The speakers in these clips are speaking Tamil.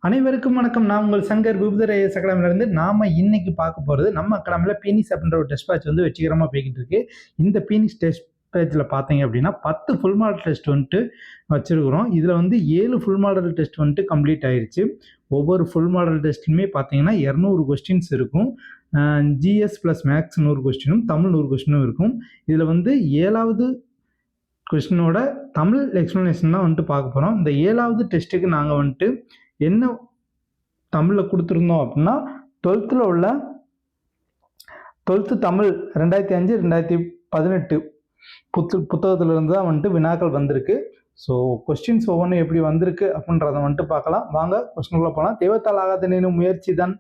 அனைவருக்கும் வணக்கம். நான் உங்கள் சங்கர் விபுதர் ஐஏஎஸ் அகாடமிலேருந்து இன்னைக்கு பார்க்க போகிறது நம்ம அகாடமியில் பீனிஸ் அப்படின்ற ஒரு டெஸ்ட் பேட்ச் வந்து வெற்றிகரமாக போய்கிட்டு இருக்கு. இந்த பீனிஸ் டெஸ்ட் பேட்சில் பார்த்தீங்க அப்படின்னா 10 ஃபுல் மாடல் டெஸ்ட் வந்துட்டு வச்சுருக்கிறோம். இதில் வந்து 7 ஃபுல் மாடல் டெஸ்ட் வந்துட்டு கம்ப்ளீட் ஆயிடுச்சு. ஒவ்வொரு ஃபுல் மாடல் டெஸ்ட்டுமே பார்த்தீங்கன்னா 200 கொஸ்டின்ஸ் இருக்கும். ஜிஎஸ் ப்ளஸ் மேக்ஸ் 100 கொஸ்டினும் தமிழ் 100 கொஸ்டினும் இருக்கும். இதில் வந்து 7வது கொஸ்டினோட தமிழ் எக்ஸ்ப்ளனேஷன் தான் வந்துட்டு பார்க்க போகிறோம். இந்த 7வது டெஸ்ட்டுக்கு நாங்கள் வந்துட்டு என்ன தமிழில் கொடுத்துருந்தோம் அப்படின்னா 12th உள்ள 12th தமிழ் 2005 2018 புத்தகத்திலிருந்து தான் வந்துட்டு வினாக்கள் வந்திருக்கு. ஸோ கொஸ்டின்ஸ் ஒவ்வொன்றும் எப்படி வந்திருக்கு அப்படின்றத வந்துட்டு பார்க்கலாம். வாங்க கொஸ்டினுக்குள்ள போகலாம். தெய்வத்தால் ஆகாத நினைவு முயற்சி தான்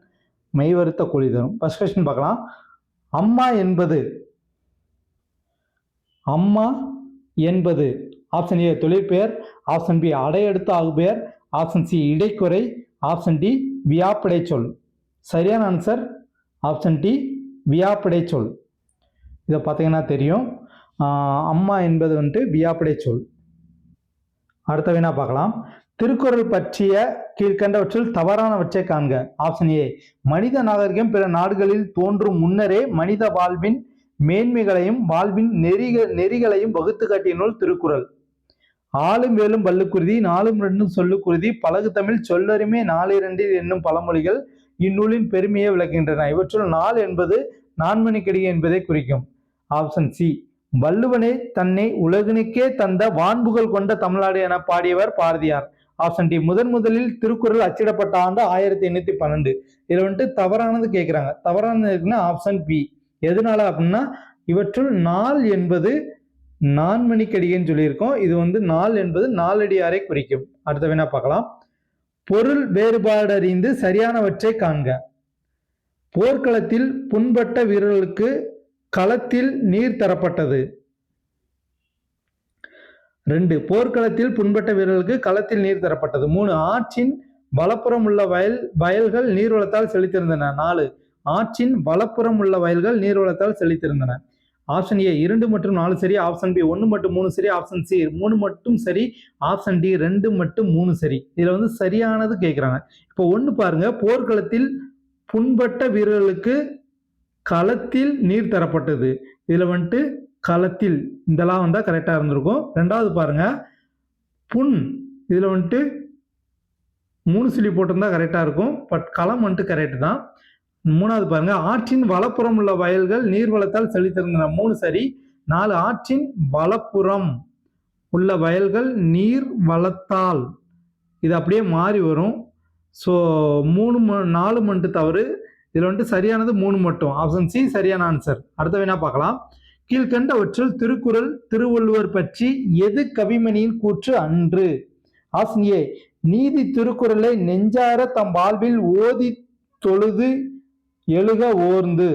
மெய்வருத்த கூலி தரும். ஃபர்ஸ்ட் கொஸ்டின் பார்க்கலாம். அம்மா என்பது ஆப்ஷன் ஏ தொழிற்பெயர், ஆப்ஷன் பி அடையெடுத்து ஆகுபெயர், ஆப்ஷன் சி இடைக்குறை, ஆப்ஷன் டி வியாப்படை சொல். சரியான ஆன்சர் ஆப்ஷன் டி வியாப்படை சொல். இதை பார்த்தீங்கன்னா தெரியும். அம்மா என்பது வந்துட்டு வியாப்படை சொல். அடுத்த வினா பார்க்கலாம். திருக்குறள் பற்றிய கீழ்கண்டவற்றில் தவறானவற்றை காண்க. ஆப்ஷன் ஏ மனித நாகரிகம் பிற நாடுகளில் தோன்றும் முன்னரே மனித வாழ்வின் மேன்மைகளையும் வாழ்வின் நெறிகளையும் வகுத்து காட்டிய நூல் திருக்குறள். ஆளும் வேலும் பல்லுக்குருதி, நாலும் ரெண்டும் சொல்லுக்குருதி, பழகு தமிழ் சொல்லருமே 4 என்னும் பழமொழிகள் இந்நூலின் பெருமையை விளக்குகின்றன. இவற்றுள் 4 என்பது நான்மணிக்கடிகை என்பதை குறிக்கும். ஆப்ஷன் சி வள்ளுவனே தன்னை உலகினுக்கே தந்த வான்புகழ் கொண்ட தமிழ்நாடு என பாடியவர் பாரதியார். ஆப்ஷன் டி முதலில் திருக்குறள் அச்சிடப்பட்ட ஆண்டு 1812. இதில் வந்துட்டு தவறானது கேட்குறாங்க. தவறானது இருக்குன்னா ஆப்ஷன் பி. எதனால அப்படின்னா இவற்றுள் 4 என்பது நான்மணிக்கடிகைன்னு சொல்லியிருக்கோம். இது வந்து 4 என்பது நாலடியாரை குறிக்கும். அடுத்த வினா பார்க்கலாம். பொருள் வேறுபாடு அறிந்து சரியானவற்றை காண்க. போர்க்களத்தில் புண்பட்ட வீரர்களுக்கு களத்தில் நீர் தரப்பட்டது. 2 போர்க்களத்தில் புண்பட்ட வீரர்களுக்கு களத்தில் நீர் தரப்பட்டது. 3 ஆற்றின் வலப்புறம் உள்ள வயல்கள் நீர்வளத்தால் செழித்திருந்தன. 4 ஆற்றின் வலப்புறம் உள்ள வயல்கள் நீர்வளத்தால் செழித்திருந்தன. ஆப்ஷன் ஏ 2 மற்றும் 4 சரி, ஆப்ஷன் பி 1 மற்றும் 3 சரி, ஆப்ஷன் சி 3 மட்டும் சரி, ஆப்ஷன் டி 2 மற்றும் 3 சரி. இதுல வந்து சரியானது கேட்குறாங்க. இப்போ 1 பாருங்க, போர்க்களத்தில் புண்பட்ட வீரர்களுக்கு களத்தில் நீர் தரப்பட்டது. இதுல வந்துட்டு களத்தில் இதெல்லாம் வந்தா கரெக்டா இருந்திருக்கும். 2வது பாருங்க புண், இதுல வந்துட்டு 3 சொல்லி போட்டிருந்தா கரெக்டா இருக்கும். பட் களம் வந்துட்டு கரெக்ட் தான். 3வது பாருங்க ஆற்றின் வலப்புறம் உள்ள வயல்கள் நீர்வளத்தால் செழித்திருந்தன. 3 சரி. 4 ஆற்றின் வலப்புறம் உள்ள வயல்கள் நீர் வளத்தால், இது அப்படியே மாறி வரும். ஸோ 4 மட்டும் தவறு. இதில் வந்துட்டு சரியானது 3 மட்டும். ஆப்ஷன் சி சரியான ஆன்சர். அடுத்த வினா பார்க்கலாம். கீழ்கண்டவற்றில் திருக்குறள் திருவள்ளுவர் பற்றி எது கவிமணியின் கூற்று அன்று? ஆப்ஷன் ஏ நீதி திருக்குறளை நெஞ்சார தம் வாழ்வில் ஓதி தொழுது எழுக ஓர்ந்து.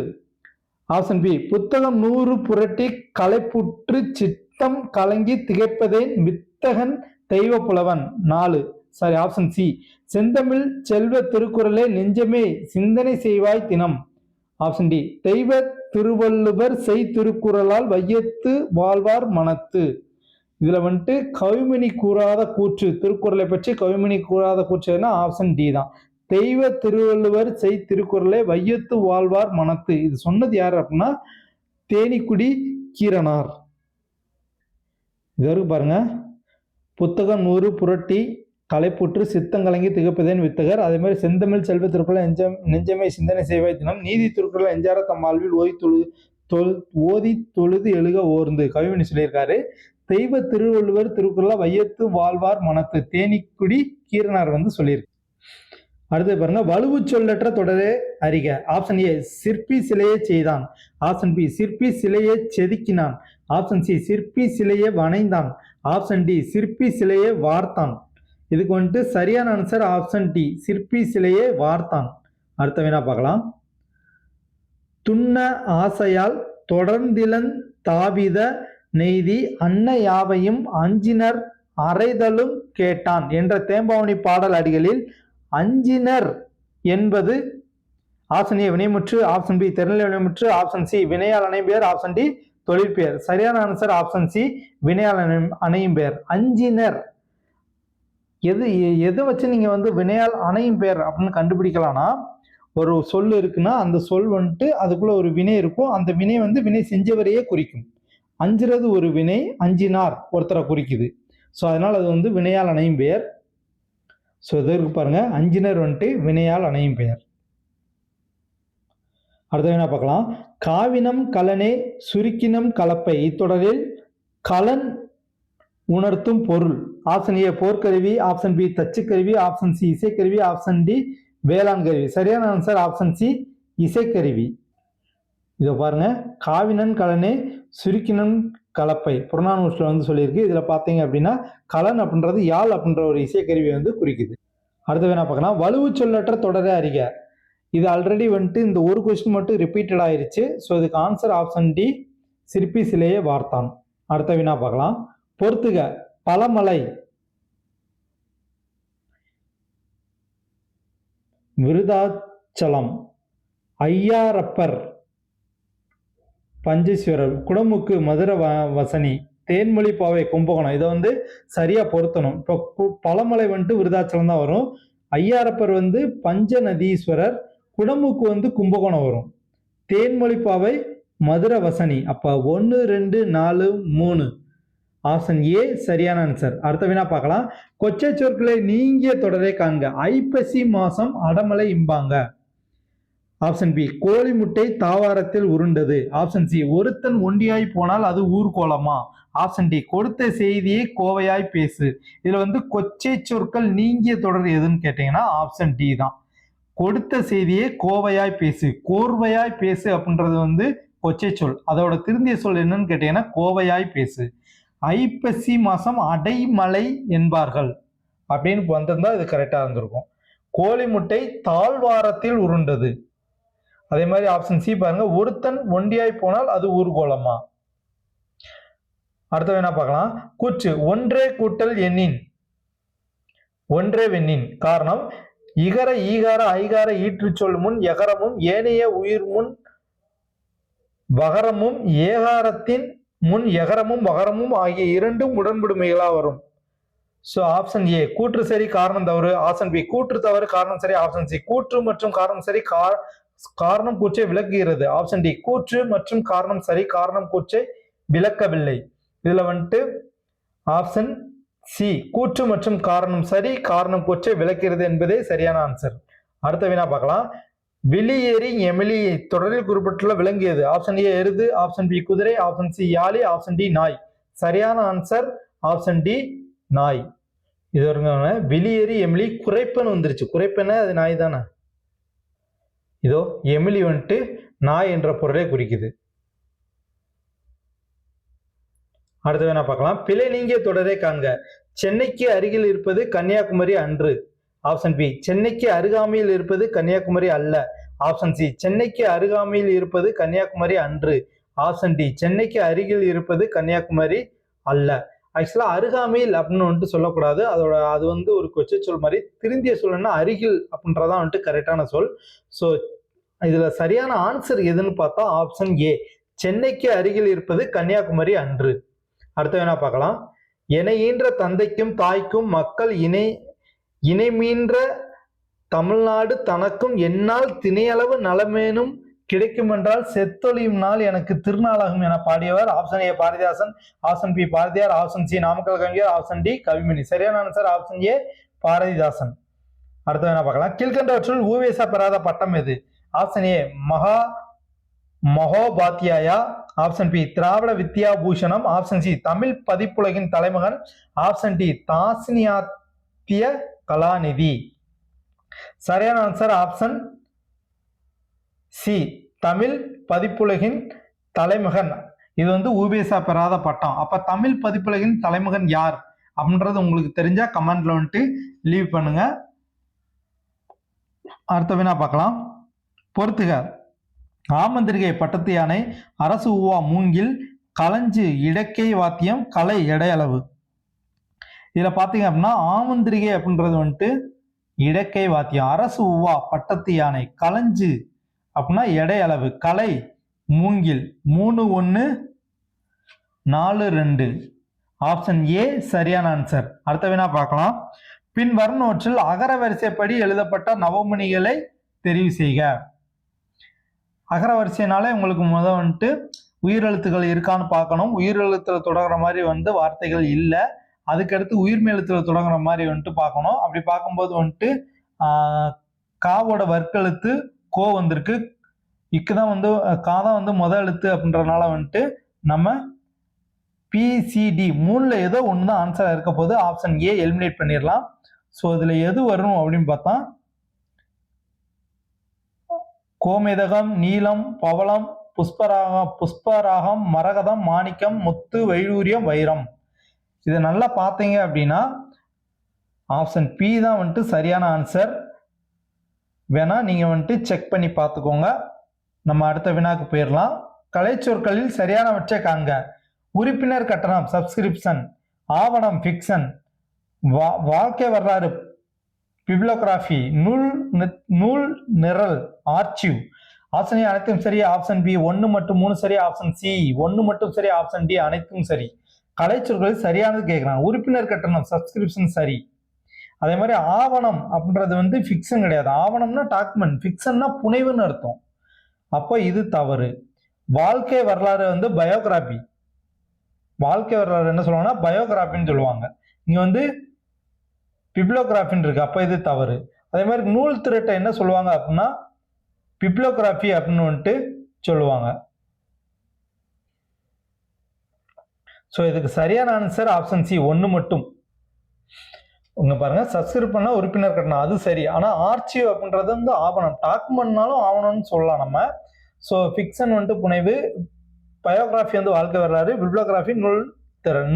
ஆப்ஷன் பி புத்தகம் 100 புரட்டி களைப்புற்று சித்தம் கலங்கி திகைப்பதேன் வித்தகன் தெய்வ புலவன். 4 சாரி ஆப்ஷன் சி செந்தமிழ் செல்வ திருக்குறளே நெஞ்சமே சிந்தனை செய்வாய் தினம். ஆப்ஷன் டி தெய்வ திருவள்ளுவர் செய் திருக்குறளால் வையத்து வாழ்வார் மனத்து. இதுல வந்துட்டு கவிமணி கூறாத கூற்று, திருக்குறளை பற்றி கவிமணி கூறாத கூற்றுனா ஆப்ஷன் டி தான். தெய்வ திருவள்ளுவர் செய் திருக்குறளை வையத்து வாழ்வார் மனத்து. இது சொன்னது யார் அப்படின்னா தேனிக்குடி கீரனார். இதற்கு பாருங்க, புத்தகம் 100 புரட்டி களைப்புற்று சித்தங்கலங்கி திகப்பதேன் வித்தகர். அதே மாதிரி செந்தமிழ் செல்வ திருக்குறளை நெஞ்சமை சிந்தனை செய்வாய் தினம். நீதி திருக்குறளை எஞ்சார தம் வாழ்வில் ஓதி தொழுது எழுக ஓர்ந்து கவிமணி சொல்லியிருக்காரு. தெய்வ திருவள்ளுவர் திருக்குறளை வையத்து வாழ்வார் மனத்து தேனிக்குடி கீரனார் வந்து சொல்லியிருக்கு. அடுத்து பாருங்க, வலுவு சொல்லற்ற தொடரே அறிக. ஆப்ஷன் ஏ சிற்பி சிலையை செய்தான். ஆப்ஷன் பி சிற்பி சிலையை செதுக்கினான். ஆப்ஷன் சி சிற்பி சிலையை வணைந்தான். ஆப்ஷன் டி சிற்பி சிலையை வார்த்தான். இதுக்கு வந்துட்டு சரியான ஆன்சர் ஆப்ஷன் டி சிற்பி சிலையை வார்த்தான். அடுத்த வினா பார்க்கலாம். துண்ண ஆசையால் தொடர்ந்திலன் தாவித நெய்தி அன்ன யாவையும் அஞ்சினர் அறைதலும் கேட்டான் என்ற தேம்பாவணி பாடல் அடிகளில் அஞ்சினர் என்பது ஆப்ஷன் ஏ வினைமுற்று, ஆப்ஷன் பி திறநிலை வினைமுற்று, ஆப்ஷன் சி வினையால் அணையும் பெயர், ஆப்ஷன் டி தொழிற்பெயர். சரியான ஆன்சர் ஆப்ஷன் சி வினையால் அணையும் பெயர். அஞ்சினர் எதை வச்சு நீங்கள் வந்து வினையால் அணையும் பெயர் அப்படின்னு கண்டுபிடிக்கலாம்னா, ஒரு சொல் இருக்குன்னா அந்த சொல் வந்துட்டு அதுக்குள்ள ஒரு வினை இருக்கும். அந்த வினை வந்து வினை செஞ்சவரையே குறிக்கும். அஞ்சுறது ஒரு வினை, அஞ்சினார் ஒருத்தரை குறிக்குது. ஸோ அதனால் அது வந்து வினையால் அணையும் பெயர். ஸோ இதற்கு பாருங்க, அஞ்சினர் வந்துட்டு வினையால் அணையும் பெயர். அடுத்த என்ன பார்க்கலாம். காவினம் கலனே சுருக்கினம் கலப்பை இத்தொடரில் கலன் உணர்த்தும் பொருள். ஆப்ஷன் ஏ போர்க்கருவி, ஆப்ஷன் பி தச்சுக்கருவி, ஆப்ஷன் சி இசைக்கருவி, ஆப்ஷன் டி வேளாண் கருவி. சரியான ஆன்சர் ஆப்ஷன் சி இசைக்கருவி. இதை பாருங்க, காவினன் கலனே சுருக்கினன் கலப்பை புறநானூற்றில் வந்து சொல்லியிருக்கு. இதில் பார்த்தீங்க அப்படின்னா கலன் அப்படின்றது யாழ் அப்படின்ற ஒரு இசைக்கருவியை வந்து குறிக்குது. அடுத்த வேணா பார்க்கலாம். வலுவு சொல்லற்ற தொடரை அறிக. இது ஆல்ரெடி வந்துட்டு இந்த ஒரு கொஸ்டின் மட்டும் ரிப்பீட்டட் ஆயிருச்சு. ஸோ இதுக்கு ஆன்சர் ஆப்ஷன் டி சிற்பி சிலையே வார்த்தான். அடுத்த வினா பார்க்கலாம். பொறுத்துக. பழமலை, விருதாச்சலம், ஐயாரப்பர், பஞ்சேஸ்வரர், குடமுக்கு, மதுரை வசனி, தேன்மொழி பாவை, கும்பகோணம். இதை வந்து சரியா பொருத்தணும். இப்போ பழமலை வந்துட்டு விருதாச்சலம் தான் வரும். ஐயாரப்பர் வந்து பஞ்சநதீஸ்வரர், குடமுக்கு வந்து கும்பகோணம் வரும். தேன்மொழி பாவை மதுரை வசனி. அப்ப 1 2 4 3 ஆப்ஷன் ஏ சரியான ஆன்சர். அடுத்த வினா பார்க்கலாம். கொச்சை சொற்களை நீங்கிய தொடரை காண்க. ஐப்பசி மாசம் அடமலை இம்பாங்க. ஆப்ஷன் பி கோழி முட்டை தாவாரத்தில் உருண்டது. ஆப்ஷன் சி ஒருத்தன் ஒண்டியாய் போனால் அது ஊர்கோலமா. ஆப்ஷன் டி கொடுத்த செய்தியை கோவையாய் பேசு. இதுல வந்து கொச்சை சொற்கள் நீங்கிய தொடர் எதுன்னு கேட்டீங்கன்னா ஆப்ஷன் டி தான். கொடுத்த செய்தியை கோவையாய் பேசு, கோர்வையாய் பேசு அப்படின்றது வந்து கொச்சை சொல். அதோட திருந்திய சொல் என்னன்னு கேட்டீங்கன்னா கோவையாய் பேசு. ஐப்பசி மாசம் அடைமலை என்பார்கள் அப்படின்னு வந்திருந்தா இது கரெக்டா இருந்திருக்கும். கோழி முட்டை தாழ்வாரத்தில் உருண்டது. அதே மாதிரி ஆப்ஷன் சி பாருங்க, ஒருத்தன் ஒண்டியாய் போனால் அது ஊர்கோலமா. அடுத்த வேணா பார்க்கலாம். கூற்று ஒன்றே கூட்டல் எண்ணின் ஒன்றே வெண்ணின். காரணம் இகர ஈகார ஐகார ஈற்று சொல் முன் எகரமும் ஏனைய உயிர் முன் வகரமும் ஏகாரத்தின் முன் எகரமும் வகரமும் ஆகிய இரண்டும் உடன்படுமைகளா வரும். ஸோ ஆப்ஷன் ஏ கூற்று சரி காரணம் தவறு. ஆப்ஷன் பி கூற்று தவறு காரணம் சரி. ஆப்ஷன் சி கூற்று மற்றும் காரணம் சரி காரணம் கூற்றை விளக்குகிறது. ஆப்ஷன் டி கூற்று மற்றும் காரணம் சரி காரணம் கூற்றை விளக்கவில்லை. இதுல வந்துட்டு ஆப்ஷன் சி கூற்று மற்றும் காரணம் சரி காரணம் கூற்றை விளக்கிறது என்பதே சரியான ஆன்சர். அடுத்த வினா பார்க்கலாம். வெளியேறி எமிலி தொடரில் குறிப்பிட்டுள்ள விளங்கியது. ஆப்ஷன் ஏ எருது, ஆப்ஷன் பி குதிரை, ஆப்ஷன் சி யாழி, ஆப்ஷன் டி நாய். சரியான ஆன்சர் ஆப்ஷன் டி நாய். இது வருங்க. வெளியேறி எமிலி குறைப்பன் வந்துருச்சு. குறைப்பன அது நாய் தானே. இதோ எமிலி வந்துட்டு நாய் என்ற பொருளை குறிக்குது. அடுத்த வேணா பார்க்கலாம். பிழை நீங்கிய தொடரை காண்க. சென்னைக்கு அருகில் இருப்பது கன்னியாகுமரி அன்று. ஆப்ஷன் பி சென்னைக்கு அருகாமையில் இருப்பது கன்னியாகுமரி அல்ல. ஆப்ஷன் சி சென்னைக்கு அருகாமையில் இருப்பது கன்னியாகுமரி அன்று. ஆப்ஷன் டி சென்னைக்கு அருகில் இருப்பது கன்னியாகுமரி அல்ல. ஆக்சுவலா அருகாமையில் அப்படின்னு வந்துட்டு சொல்லக்கூடாது. அது வந்து ஒரு கொச்சை சொல் மாதிரி. திருந்திய சொல்லணும்னா அருகில் அப்படின்றதான் வந்துட்டு கரெக்டான சொல். ஸோ இதுல சரியான ஆன்சர் எதுன்னு பார்த்தா ஆப்ஷன் ஏ சென்னைக்கு அருகில் இருப்பது கன்னியாகுமரி அன்று. அடுத்த வேணா பார்க்கலாம். என ஈன்ற தந்தைக்கும் தாய்க்கும் மக்கள் இணை மீன்ற தமிழ்நாடு தனக்கும் என்னால் திணையளவு நலமேனும் கிடைக்கும் என்றால் செத்தொழியும் நாள் எனக்கு திருநாளாகும் என பாடியவர். Option A Bharathidasan, option B Bharathiyar, option C Namakkal Kavignar, option D Kavimani. சரியான ஆன்சர் ஆப்ஷன் ஏ பாரதிதாசன். அடுத்த வேணா பார்க்கலாம். கீழ்கண்டவற்றுள் ஊவேசா பெறாத பட்டம் எது? ஆப்ஷன் ஏ மகோபாத்தியாயா, ஆப்ஷன் பி திராவிட வித்யா பூஷணம், ஆப்ஷன் சி தமிழ் பதிப்புலகின் தலைமகன், ஆப்ஷன் டி தாசினியாத்திய கலாநிதி. சரியான ஆன்சர் ஆப்ஷன் சி தமிழ் பதிப்புலகின் தலைமகன். இது வந்து ஊவேசா பெறாத பட்டம். அப்ப தமிழ் பதிப்புலகின் தலைமகன் யார் அப்படின்றது உங்களுக்கு தெரிஞ்சா கமெண்ட்ல வந்துட்டு லீவ் பண்ணுங்க. அடுத்த வினா பார்க்கலாம். பொறுத்துக. ஆமந்திரிகை பட்டத்து யானை, அரசு உவா மூங்கில், களஞ்சு இடக்கை வாத்தியம், கலை எடையளவு. இதுல பாத்தீங்க அப்படின்னா ஆமந்திரிகை அப்படின்றது வந்துட்டு இடக்கை வாத்தியம், அரசு உவா பட்டத்து யானை, களஞ்சு அப்படின்னா எடையளவு, கலை மூங்கில். 3 1 4 2 ஆப்ஷன் ஏ சரியான ஆன்சர். அடுத்த வினா பார்க்கலாம். பின் வருநோற்றில் அகர வரிசைப்படி எழுதப்பட்ட நவமணிகளை தெரிவு செய்க. அகர வரிசைனாலே உங்களுக்கு வந்துட்டு உயிரெழுத்துக்கள் இருக்கான்னு பார்க்கணும். உயிரெழுத்துல தொடங்குற மாதிரி வார்த்தைகள் இல்லை. அதுக்கடுத்து உயிர்மை எழுத்துல தொடங்குற மாதிரி பார்க்கணும். அப்படி பார்க்கும்போது காவோட வர்க்கெழுத்து கோ வந்திருக்கு. இக்குதான் காதான் முதல் எழுத்து அப்படின்றதுனால நம்ம பிசிடி மூணுல ஏதோ ஒன்று தான் ஆன்சரா இருக்க போது. ஆப்ஷன் ஏ எலிமினேட் பண்ணிடலாம். ஸோ இதுல எது வரும் அப்படின்னு பார்த்தா கோமேதகம், நீலம், பவளம், புஷ்பராகம், மரகதம், மாணிக்கம், முத்து, வைடூரியம், வைரம். இதை நல்லா பார்த்தீங்க அப்படின்னா ஆப்ஷன் பி தான் சரியான ஆன்சர். வேணா நீங்க செக் பண்ணி பார்த்துக்கோங்க. நம்ம அடுத்த வினாக்கு போயிடலாம். கலைச்சொற்களில் சரியானவற்றை காண்க. உறுப்பினர் கட்டணம் சப்ஸ்கிரிப்ஷன், ஆவணம் ஃபிக்ஷன், வாழ்க்கை வரலாறு பிப்ளோகிராஃபி, நூல் நிரல் ஆர்ச்சிவ். ஆப்ஷன் ஏ அனைத்தும் சரி, ஆப்ஷன் பி 1 மற்றும் 3 சரி, ஆப்ஷன் சி 1 மட்டும் சரி, ஆப்ஷன் டி அனைத்தும் சரி. கலைச்சொற்களில் சரியானது கேட்கிறாங்க. உறுப்பினர் கட்டணம் சப்ஸ்கிரிப்ஷன் சரி. அதே மாதிரி ஆவணம் அப்படின்றது ஃபிக்ஷன் கிடையாது. ஆவணம்னா டாக்குமெண்ட், ஃபிக்ஷன்னா புனைவுன்னு அர்த்தம். அப்போ இது தவறு. வாழ்க்கை வரலாறு பயோகிராபி. வாழ்க்கை வரலாறு என்ன சொல்லுவாங்கன்னா பயோகிராபின்னு சொல்லுவாங்க. இங்க பிப்ளோகிராஃபின்னு இருக்கு. அப்போ இது தவறு. அதே மாதிரி நூல் திரட்டை என்ன சொல்லுவாங்க அப்படின்னா பிப்ளோகிராஃபி அப்படின்னு சொல்லுவாங்க. ஸோ இதுக்கு சரியான ஆன்சர் ஆப்ஷன் சி 1 மட்டும். பாருங்க, சப்ஸ்கிரைப் பண்ண உறுப்பினர் கட்டணம் அது சரி. ஆனா ஆர்ச்சிவ் அப்படின்றது ஆவணம், டாக்குமெண்ட்னாலும் ஆவணம்னு சொல்லலாம் நம்ம. ஸோ ஃபிக்ஷன் புனைவு, பயோகிராஃபி வாழ்க்கை வரலாறு, பிப்ளோகிராஃபி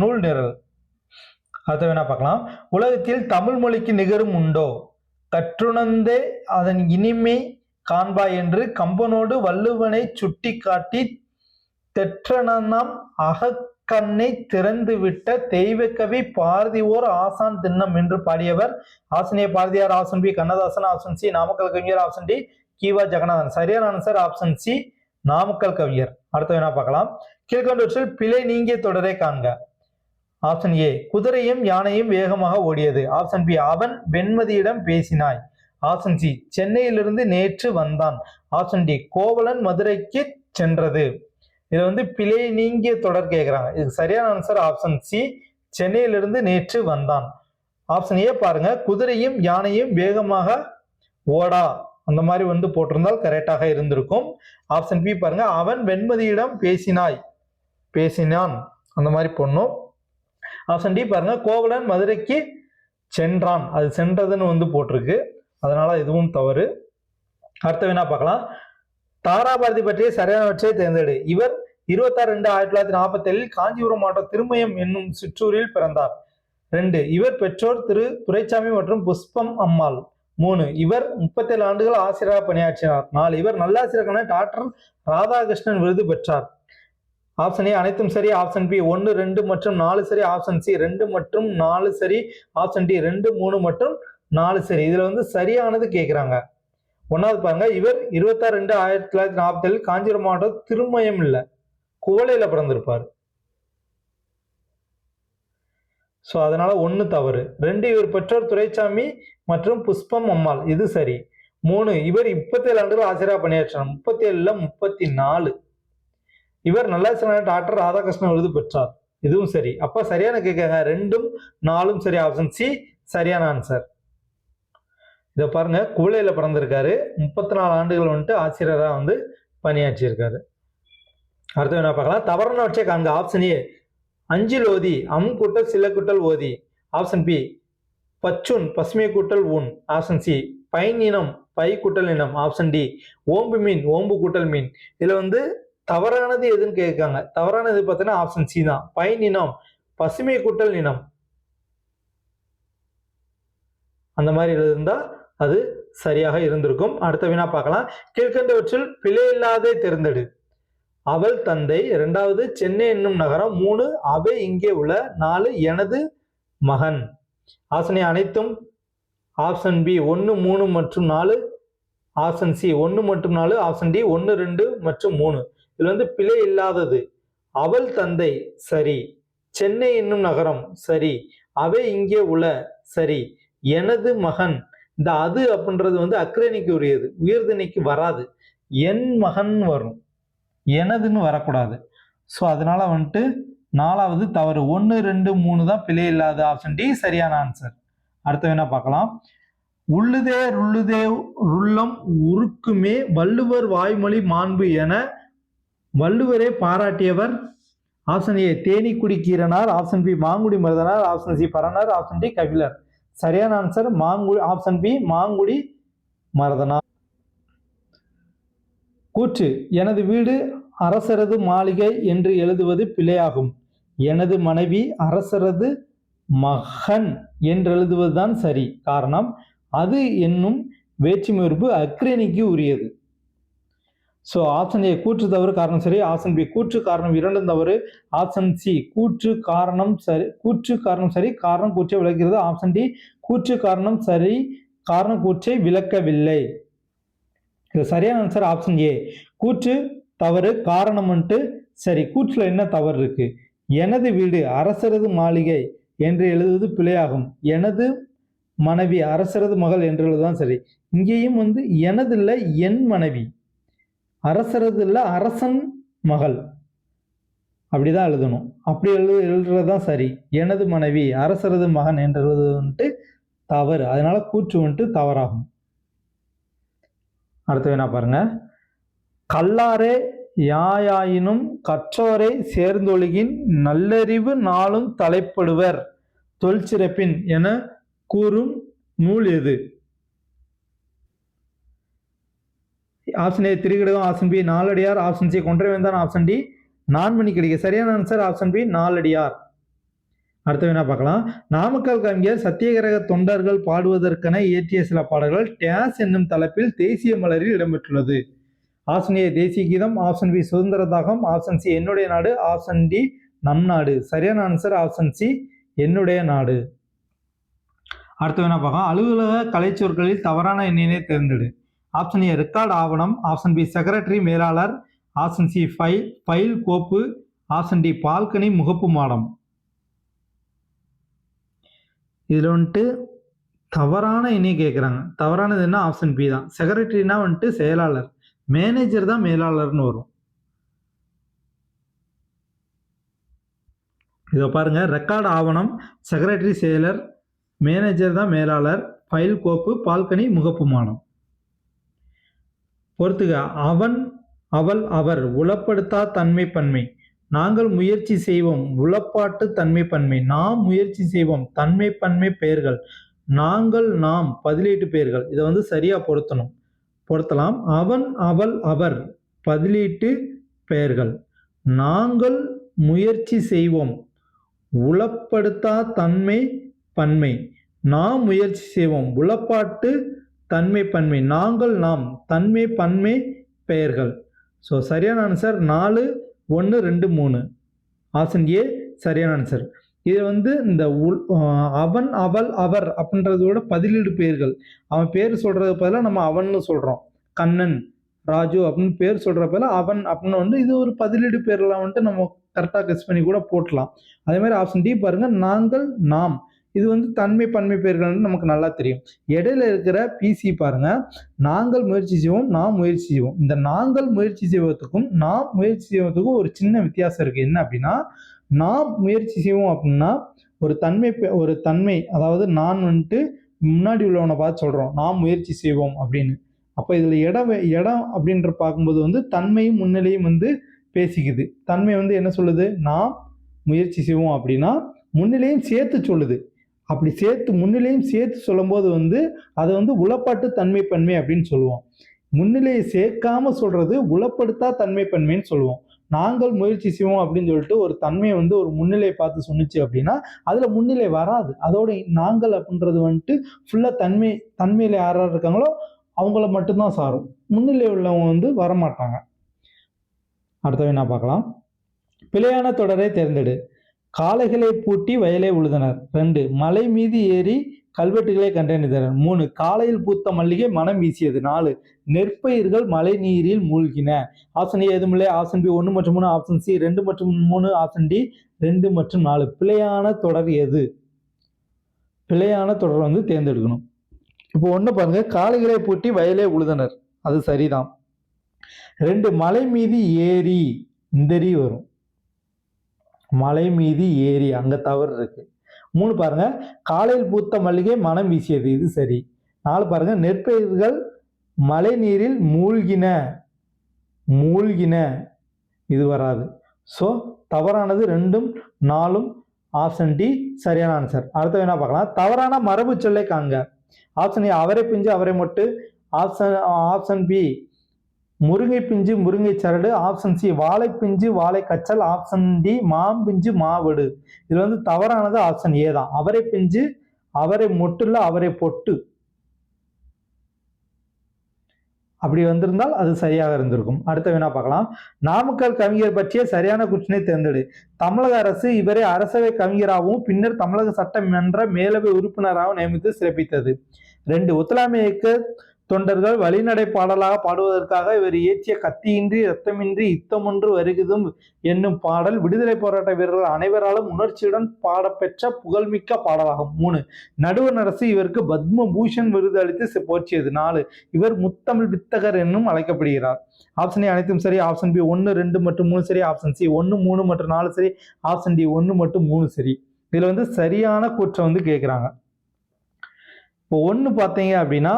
நூல் நிரல். அதை வேணா பார்க்கலாம். உலகத்தில் தமிழ் மொழிக்கு நிகரும் உண்டோ? கற்றுணர்ந்தே அதன் இனிமை காண்பாய் என்று கம்பனோடு வள்ளுவனை சுட்டி காட்டி தெற்றனம் அகக்கண்ணை திறந்துவிட்ட தெய்வக்கவி பாரதி ஓர் ஆசான் திண்ணம் என்று பாடியவர். Option A Bharathiyar, option B Kannadasan, option C Namakkal Kavignar, option D Kiva Jeganathan. சரியான ஆன்சர் ஆப்ஷன் சி நாமக்கல் கவிஞர். அடுத்த வேணா பார்க்கலாம். கீழ்கண்டவற்றில் பிழை நீங்கிய தொடரை காண்க. ஆப்ஷன் ஏ குதிரையும் யானையும் வேகமாக ஓடியது. ஆப்ஷன் பி அவன் வெண்மதியிடம் பேசினாய். ஆப்ஷன் சி சென்னையிலிருந்து நேற்று வந்தான். ஆப்ஷன் டி கோவலன் மதுரைக்கு சென்றது. இது பிழை நீங்கிய தொடர் கேட்கிறாங்க. இதுக்கு சரியான ஆன்சர் ஆப்ஷன் சி சென்னையிலிருந்து நேற்று வந்தான். ஆப்ஷன் ஏ பாருங்க, குதிரையும் யானையும் வேகமாக ஓடா அந்த மாதிரி போட்டிருந்தால் கரெக்டாக இருந்திருக்கும். ஆப்ஷன் பி பாருங்க, அவன் வெண்மதியிடம் பேசினான் அந்த மாதிரி பொண்ணும். ஆப்ஷன் டி பாருங்க, கோவலன் மதுரைக்கு சென்றான், அது சென்றதுன்னு போட்டிருக்கு. அதனால இதுவும் தவறு. அடுத்த வேணா பார்க்கலாம். தாராபாரதி பற்றிய சரியானவற்றை தேர்ந்தெடு. இவர் 26/2/1947 காஞ்சிபுரம் மாவட்டம் திருமயம் என்னும் சிற்றூரில் பிறந்தார். 2 இவர் பெற்றோர் திரு துரைசாமி மற்றும் புஷ்பம் அம்மாள். 3 இவர் 37 ஆண்டுகள் ஆசிரியராக பணியாற்றினார். 4 இவர் நல்லாசிரியரான டாக்டர் ராதாகிருஷ்ணன் விருது பெற்றார். ஆப்ஷன் ஏ அனைத்தும் சரி, ஆப்ஷன் பி 1, 2 மற்றும் 4 சரி, ஆப்ஷன் சி 2 மற்றும் 4 சரி, ஆப்ஷன் டி 2, 3 மற்றும் 4 சரி. இதுல சரியானது கேட்கிறாங்க. ஒன்னாவது பாருங்க, இவர் 26/2/1947 காஞ்சிபுரம் மாவட்டம் திருமயம் இல்ல குவளையில பிறந்திருப்பார். சோ அதனால 1 தவறு. 2 இவர் பெற்றோர் துரைசாமி மற்றும் புஷ்பம் அம்மாள், இது சரி. 3 இவர் 37 ஆண்டுகள் ஆசிரியராக பணியாற்றினார். 37 34 இவர் நல்லாசிரியரான டாக்டர் ராதாகிருஷ்ணன் விருது பெற்றார், இதுவும் சரி. அப்ப சரியான கேட்காங்க 2ம் 4ம் சரி. ஆப்ஷன் சி சரியான ஆன்சர். இத பாருங்க, குவளையில பிறந்திருக்காரு, 34 ஆண்டுகள் ஆசிரியரா பணியாற்றி இருக்காரு. அடுத்து என்ன பார்க்கலாம். தவறானவற்றை காண்க. ஆப்ஷன் ஏ அஞ்சில் ஓதி அம் கூட்டல் சில கூட்டல் ஓதி. ஆப்ஷன் பி பச்சுன் பசுமை கூட்டல் ஊன். ஆப்ஷன் சி பைன் இனம் பை கூட்டல் இனம். ஆப்ஷன் டி ஓம்பு மீன் ஓம்பு கூட்டல் மீன். இதுல தவறானது எதுன்னு கேட்காங்க. தவறானது பார்த்தீங்கன்னா ஆப்ஷன் சி தான், பைன் இனம் பசுமை கூட்டல் இனம் அந்த மாதிரி இருந்தா அது சரியாக இருந்திருக்கும். அடுத்த வினா பார்க்கலாம். கீழ்கண்டவற்றில் பிழை இல்லாத தேர்ந்தெடு. அவள் தந்தை. 2வது சென்னை என்னும் நகரம். 3 அவை இங்கே உள்ள. 4 எனது மகன். ஆப்ஷன் அனைத்தும். ஆப்ஷன் பி 1, 3 மற்றும் 4. ஆப்ஷன் சி 1 மற்றும் 4. ஆப்ஷன் டி 1, 2 மற்றும் 3. இதுல பிழை இல்லாதது அவள் தந்தை சரி, சென்னை என்னும் நகரம் சரி, அவை இங்கே உள்ள சரி, எனது மகன். இந்த அது அப்படின்றது வந்து அக்ரணிக்கு உரியது, உயர்திணைக்கு வராது. என் மகன் வரும், எனதுன்னு வரக்கூடாது. ஸோ அதனால வந்துட்டு 4வது தவறு. 1, 2, 3 தான் பிழை இல்லாத ஆப்ஷன் டி சரியான ஆன்சர். அடுத்த வேணா பார்க்கலாம். உள்ளுதே ருள்ளுதே ருள்ளம் உருக்குமே வள்ளுவர் வாய்மொழி மாண்பு என வள்ளுவரே பாராட்டியவர். Option A Thenikudi Keeranar, option B Mangudi Marudhanar, option C Paranar, option D Kapilar. சரியான answer option B Mangudi Marudhanar. கூற்று எனது வீடு அரசரது மாளிகை என்று எழுதுவது பிழையாகும். எனது மனைவி அரசரது மகன் என்று எழுதுவதுதான் சரி. காரணம் அது என்னும் வேற்றுமை உறுப்பு அக்ரணிக்கு உரியது. ஸோ ஆப்ஷன் ஏ கூற்று தவறு, காரணம் சரி. ஆப்ஷன் பி கூற்று காரணம் இரண்டும் தவறு. ஆப்ஷன் சி கூற்று காரணம் சரி, கூற்று காரணம் சரி, காரணம் கூற்றை விளக்குகிறது. ஆப்ஷன் டி கூற்று காரணம் சரி, காரணம் கூற்றை விளக்கவில்லை. இது சரியான ஆன்சர் ஆப்ஷன் ஏ. கூற்று தவறு, காரணம் சரி. கூற்றுல என்ன தவறு இருக்கு? எனது வீடு அரசரது மாளிகை என்று எழுதுவது பிழையாகும். எனது மனைவி அரசரது மகள் என்று எழுதுதான் சரி. இங்கேயும் வந்து எனது இல்லை, என் மனைவி. அரசரது இல்லை, அரசன் மகள், அப்படிதான் எழுதணும். அப்படி எழுதுறதுதான் சரி. எனது மனைவி அரசரது மகன் என்று எழுதுவது தவறு. அதனால கூற்று தவறாகும். அடுத்து வேணா பாருங்க. கல்லாரே யாயினும் கற்றோரை சேர்ந்தொழுகின் நல்லறிவு நாளும் தலைப்படுவர் தொல்சிறப்பின் என கூறும் நூல் எது? Option A Thirikadugam, option B Naladiyar, option C Kondraivendhan, option D Nanmanikkadigai. சரியான ஆன்சர் ஆப்ஷன் பி நாலடியார். அடுத்த வேணா பார்க்கலாம். நாமக்கல் கவிஞர் சத்தியகிரக தொண்டர்கள் பாடுவதற்கென இயற்றிய சில பாடல்கள் டேஸ் என்னும் தலைப்பில் தேசிய மலரில் இடம்பெற்றுள்ளது. ஆப்ஷன் ஏ தேசிய கீதம், ஆப்ஷன் பி சுதந்திர தாகம், ஆப்ஷன் சி என்னுடைய நாடு, ஆப்ஷன் டி நம் நாடு. சரியான ஆன்சர் ஆப்ஷன் சி என்னுடைய நாடு. அடுத்து வேணா பார்க்கலாம். அலுவலக கலைச்சொற்களில் தவறான எண்ணினை தேர்ந்தெடு. ஆப்ஷன் ஏ ரெக்கார்டு ஆவணம், ஆப்ஷன் பி செக்ரட்டரி மேலாளர், ஆப்ஷன் சி ஃபைல் கோப்பு, ஆப்ஷன் டி பால்கனி முகப்பு மாடம். இதுல தவறான எண்ணை கேட்குறாங்க. தவறானது என்ன? ஆப்ஷன் பி தான். செக்ரட்டரினா செயலாளர், மேனேஜர் தான் மேலாளர்னு வரும். இதை பாருங்க, ரெக்கார்டு ஆவணம், செக்ரட்டரி செயலர், மேனேஜர் தான் மேலாளர், ஃபைல் கோப்பு, பால்கனி முகப்பு மாடம். பொறுத்துக. அவன் அவள் அவர் உளப்படுத்தா தன்மை பன்மை. நாங்கள் முயற்சி செய்வோம் உளப்பாட்டு தன்மை பன்மை. நாம் முயற்சி செய்வோம் தன்மை பன்மை பெயர்கள். நாங்கள் நாம் பதிலீட்டு பெயர்கள். இதை சரியா பொருத்தலாம். அவன் அவள் அவர் பதிலீட்டு பெயர்கள். நாங்கள் முயற்சி செய்வோம் உளப்படுத்தா தன்மை பன்மை. நாம் முயற்சி செய்வோம் உளப்பாட்டு தன்மை பன்மை. நாங்கள் நாம் தன்மை பன்மை பெயர்கள். ஸோ சரியான ஆன்சர் 4, 1, 2, 3. ஆப்ஷன் ஏ சரியான ஆன்சர். இது இந்த அவன் அவள் அவர் அப்படின்றதோட பதிலீடு பெயர்கள். அவன் பேர் சொல்றது பதிலாக நம்ம அவன்னு சொல்றோம். கண்ணன், ராஜு அப்படின்னு பேர் சொல்ற பதிலாக அவன் அப்படின்னு இது ஒரு பதிலீடு பேர்லாம் நம்ம கரெக்டாக கெஸ் பண்ணி கூட போட்டலாம். அதே மாதிரி ஆப்ஷன் டி பாருங்க, நாங்கள் நாம். இது தன்மை பன்மை பெயர்கள் நமக்கு நல்லா தெரியும். இடையில இருக்கிற பிசி பாருங்க, நாங்கள் முயற்சி செய்வோம் நாம் முயற்சி செய்வோம். இந்த நாங்கள் முயற்சி செய்வதற்கும் நாம் முயற்சி செய்வதற்கும் ஒரு சின்ன வித்தியாசம் இருக்கு. என்ன அப்படின்னா, நாம் முயற்சி செய்வோம் அப்படின்னா ஒரு தன்மை, அதாவது நான் முன்னாடி உள்ளவனை பார்த்து சொல்றோம் நாம் முயற்சி செய்வோம் அப்படின்னு. அப்ப இதுல இடம் அப்படின்ற பார்க்கும்போது தன்மையும் முன்னிலையும் பேசிக்குது. தன்மை என்ன சொல்லுது? நாம் முயற்சி செய்வோம் அப்படின்னா முன்னிலையும் சேர்த்து சொல்லுது. அப்படி முன்னிலையும் சேர்த்து சொல்லும் போது அதை உளப்பாட்டு தன்மை பன்மை அப்படின்னு சொல்லுவோம். முன்னிலையை சேர்க்காம சொல்றது உளப்படுத்தா தன்மை பன்மைன்னு சொல்லுவோம். நாங்கள் முயற்சி செய்வோம் அப்படின்னு சொல்லிட்டு ஒரு தன்மையை ஒரு முன்னிலையை பார்த்து சொன்னிச்சு அப்படின்னா அதுல முன்னிலை வராது. அதோட நாங்கள் அப்படின்றது ஃபுல்லா தன்மையில யாரா இருக்காங்களோ அவங்கள மட்டும்தான் சாரும். முன்னிலை உள்ளவங்க வரமாட்டாங்க. அடுத்த என்ன பார்க்கலாம். பிழையான தொடரை தேர்ந்தெடு. காளைகளை பூட்டி வயலை உழுதனர். 2 மலை மீது ஏறி கல்வெட்டுகளை கண்டறிந்தனர். 3 காலையில் பூத்த மல்லிகை மனம் வீசியது. 4 நெற்பயிர்கள் மழை நீரில் மூழ்கின. ஆப்ஷன் ஏ எதுவுமில்லை. ஆப்ஷன் பி 1 மற்றும் 3, ஆப்ஷன் சி 2 மற்றும் 3, ஆப்ஷன் டி 2 மற்றும் 4. பிழையான தொடர் எது? பிழையான தொடர் வந்து தேர்ந்தெடுக்கணும். இப்போ ஒன்று பாருங்க, காளைகளை பூட்டி வயலே உழுதனர், அது சரிதான். 2 மலை மீது ஏறி, இந்த வரும், மலை மீது ஏறி, அங்க தவறு இருக்கு. 3 பாருங்க, காலையில் பூத்த மல்லிகை மனம் வீசியது, இது சரி. 4 பாருங்க, நெற்பயிர்கள் மழை நீரில் மூழ்கின, மூழ்கின, இது வராது. ஸோ தவறானது 2ம் 4ம் ஆப்ஷன் டி சரியான ஆன்சர். அடுத்த என்ன பார்க்கலாம், தவறான மரபு சொல்லை காண்க. ஆப்ஷன் ஏ அவரை பிஞ்சு அவரை மொட்டு, ஆப்ஷன் பி முருங்கை பிஞ்சு முருங்கை சரடு, ஆப்ஷன் சி வாழை பிஞ்சு வாழை கச்சல், ஆப்ஷன் டி மாம்பிஞ்சு மாவடு. இதுல வந்து தவறானது ஆப்ஷன் ஏ தான், அவரை பிஞ்சு அவரை மொட்டு இல்ல அவரை பொட்டு, அப்படி வந்திருந்தால் அது சரியாக இருந்திருக்கும். அடுத்த வினா பார்க்கலாம், நாமக்கல் கவிஞர் பற்றிய சரியான குற்றினை தேர்ந்தெடு. தமிழக அரசு இவரை அரசவை கவிஞராகவும் பின்னர் தமிழக சட்டமன்ற மேலவை உறுப்பினராகவும் நியமித்து சிறப்பித்தது. 2 ஒத்துழையாமை இயக்க தொண்டர்கள் வழிநடை பாடலாக பாடுவதற்காக இவர் இயற்றிய கத்தியின்றி ரத்தமின்றி யுத்தமொன்று வருகுதும் என்னும் பாடல் விடுதலை போராட்ட வீரர்கள் அனைவராலும் உணர்ச்சியுடன் பாடப்பெற்ற புகழ்மிக்க பாடலாகும். 3 நடுவர் அரசு இவருக்கு பத்ம பூஷன் விருது அளித்து போற்றியது. 4 இவர் முத்தமிழ் வித்தகர் என்னும் அழைக்கப்படுகிறார். ஆப்ஷன் ஏ அனைத்தும் சரி, ஆப்ஷன் பி 1, 2 மற்றும் 3 சரி, ஆப்ஷன் சி 1, 3 மற்றும் 4 சரி, ஆப்ஷன் டி 1 மற்றும் 3 சரி. இதுல வந்து சரியான கூற்றை வந்து கேட்கிறாங்க. இப்போ 1 பார்த்தீங்க அப்படின்னா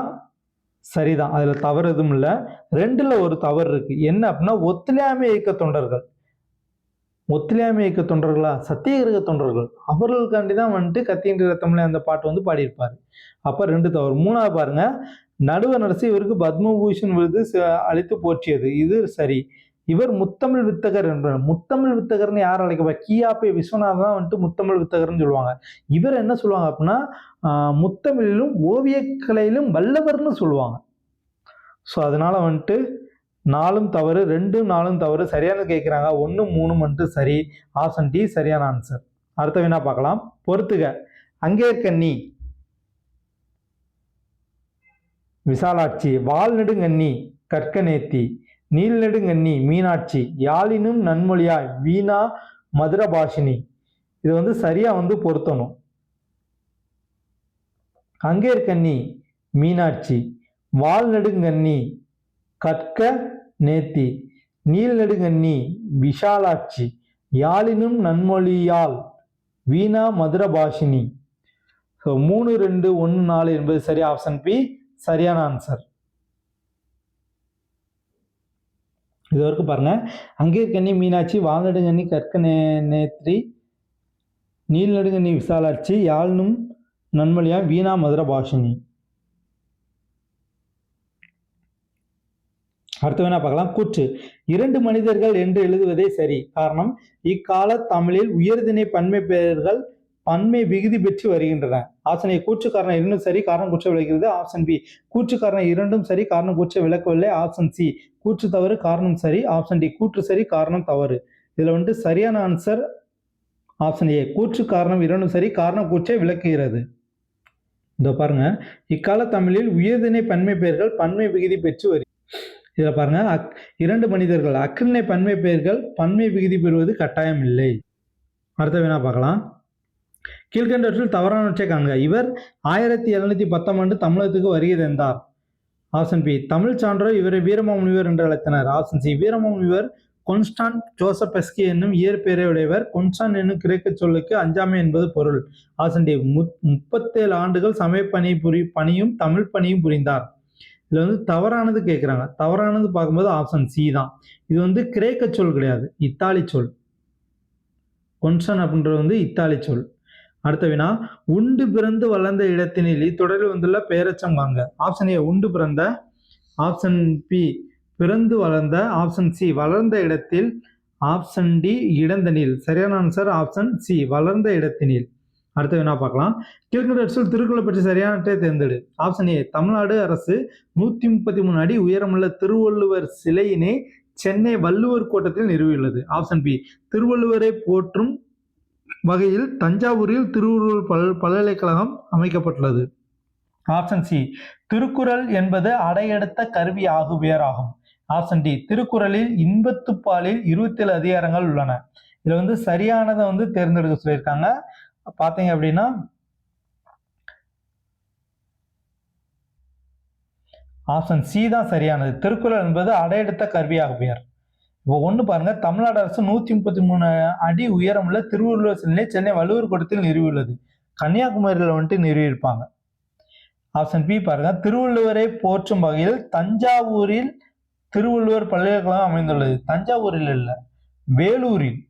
சரிதான், அதுல தவறு எதுவும் இல்லை. 2ல ஒரு தவறு இருக்கு. என்ன அப்படின்னா, ஒத்துழையாமை இயக்க தொண்டர்கள், ஒத்துழையாமை இயக்க தொண்டர்களா, சத்தியகிரக தொண்டர்கள், அவர்களுக்காண்டி தான் வந்துட்டு கத்தியின்றி ரத்தமில்லை அந்த பாட்டு வந்து பாடியிருப்பாரு. அப்ப 2 தவறு. 3வது பாருங்க, நடுவர் அரசு இவருக்கு பத்மபூஷன் விருது அளித்து போற்றியது, இது சரி. இவர் முத்தமிழ் வித்தகர் என்றார். முத்தமிழ் வித்தகர்னு யார் அழைக்கப்பா, கியாபே விஸ்வநாதன் தான் வந்துட்டு முத்தமிழ் வித்தகர்னு சொல்லுவாங்க. இவர் என்ன சொல்லுவாங்க அப்படின்னா, முத்தமிழிலும் ஓவியக்கலையிலும் வல்லவர்னு சொல்லுவாங்க. ஸோ அதனால வந்துட்டு 4ம் தவறு, 2ம் 4ம் தவறு. சரியான கேட்கிறாங்க, 1, 3 மட்டும் சரி. ஆப்ஷன் டி சரியான ஆன்சர். அடுத்த வினா பார்க்கலாம், பொறுத்துக. அங்கேற்கண்ணி விசாலாட்சி, வால்நெடுங்கண்ணி கற்கநேத்தி, நீல்நெடுங்கண்ணி மீனாட்சி, யாழினும் நன்மொழியாய் வீணா மதுரபாஷினி. இது வந்து சரியா வந்து பொருத்தணும். அங்கேற்கண்ணி மீனாட்சி, வால்நெடுங்கண்ணி கற்க நேத்தி, நீல்நெடுங்கண்ணி விஷாலாட்சி, யாழினும் நன்மொழியால் வீணா மதுரபாஷினி. ஸோ 3, 2, 1, 4 என்பது சரி. ஆப்ஷன் பி சரியான ஆன்சர். இது வரைக்கும் பாருங்க, அங்கேற்கண்ணி மீனாட்சி, வால்நெடுங்கண்ணி கற்க நேத்ரி, நீல்நெடுங்கண்ணி விசாலாட்சி, யாழ்னும் நன்மொழியா வீணா மதுரபாஷினி. அடுத்த வேணா பார்க்கலாம், கூற்று. 2 மனிதர்கள் என்று எழுதுவதே சரி. காரணம், இக்கால தமிழில் உயர்திணை பன்மை பெயர்கள் பன்மை விகுதி பெற்று வருகின்றன. ஆப்ஷன் ஏ கூற்று காரணம் 2 சரி, காரணம் கூற்றை விளக்குகிறது. ஆப்ஷன் பி கூற்று காரணம் 2ம் சரி, காரணம் கூற்றை விளக்கவில்லை. ஆப்ஷன் சி கூற்று தவறு, காரணம் சரி. ஆப்ஷன் டி கூற்று சரி, காரணம் தவறு. இதுல வந்துட்டு சரியான ஆன்சர் ஆப்ஷன் ஏ, கூற்று காரணம் 2ம் சரி, காரணம் கூற்றை விளக்குகிறது. இதோ பாருங்க, இக்கால தமிழில் உயர்திணை பன்மை பெயர்கள் பன்மை விகுதி பெற்று வருகிறது. இதுல பாருங்க, 2 மனிதர்கள் அக்கிரிணை பன்மை பெயர்கள் பன்மை விகுதி பெறுவது கட்டாயம் இல்லை. அடுத்த வினா பார்க்கலாம், கீழ்கண்டவற்றில் தவறானவற்றை காண்க. இவர் 1719 தமிழகத்துக்கு வருகை தந்தார். ஆப்ஷன் பி தமிழ் சான்றோர் இவரை வீரமாமுனிவர் என்று அழைத்தனர். ஆப்ஷன் சி வீரமாமுனிவர் கொன்ஸ்டான்ட் ஜோசபெஸ்கி என்னும் இயற்பெயரை உடையவர். கொன்ஸ்டான் என்னும் கிரேக்க சொல்லுக்கு அஞ்சாமை என்பது பொருள். ஆப்ஷன் டி 37 ஆண்டுகள் சமய பணியும் தமிழ் பணியும் புரிந்தார். இதுல வந்து தவறானது கேட்கிறாங்க. தவறானது பார்க்கும்போது ஆப்ஷன் சி தான். இது வந்து கிரேக்க சொல் கிடையாது, இத்தாலி சொல். கொன்ஸ்டான் அப்படின்றது வந்து இத்தாலி சொல். அடுத்த வினா, உண்டு பிறந்து வளர்ந்த இடத்தினில் இத்தொடரில் வந்துள்ள பெயரச்சம் காண்க. ஆப்ஷன் ஏ உண்டு பிறந்த, ஆப்ஷன் பி பிறந்து வளர்ந்த, ஆப்ஷன் சி வளர்ந்த இடத்தில், ஆப்ஷன் டி இடந்தனில். சரியான ஆன்சர் ஆப்ஷன் சி வளர்ந்த இடத்தினில். அடுத்த வினா பார்க்கலாம், கீழ்கண்டவற்றில் திருக்குறளை பற்றி சரியானவற்றை தேர்ந்தெடு. ஆப்ஷன் ஏ தமிழ்நாடு அரசு 133 அடி உயரமுள்ள திருவள்ளுவர் சிலையினை சென்னை வள்ளுவர் கோட்டத்தில் நிறுவியுள்ளது. ஆப்ஷன் பி திருவள்ளுவரை போற்றும் வகையில் தஞ்சாவூரில் திருவள்ளுவர் பல்கலைக்கழகம் அமைக்கப்பட்டுள்ளது. ஆப்ஷன் சி திருக்குறள் என்பது அடையெடுத்த கருவி ஆகும். ஆப்ஷன் டி திருக்குறளில் இன்பத்துப்பாலில் 27 அதிகாரங்கள் உள்ளன. இதுல வந்து சரியானதை வந்து தேர்ந்தெடுக்க சொல்லியிருக்காங்க. பார்த்தீங்க அப்படின்னா ஆப்ஷன் சி தான் சரியானது. திருக்குறள் என்பது அடையெடுத்த கருவியாக பெயர். இப்போ ஒன்று பாருங்க, தமிழ்நாடு அரசு 133 அடி உயரமுள்ள திருவள்ளுவர் சிலை சென்னை வள்ளுவர் கோட்டத்தில் நிறுவியுள்ளது. கன்னியாகுமரியில் வந்துட்டு நிறுவியிருப்பாங்க. ஆப்ஷன் பி பாருங்க, திருவள்ளுவரை போற்றும் வகையில் தஞ்சாவூரில் திருவள்ளுவர் பல்கலைக்கழகம் அமைந்துள்ளது. தஞ்சாவூரில் இல்ல, வேலூரில்.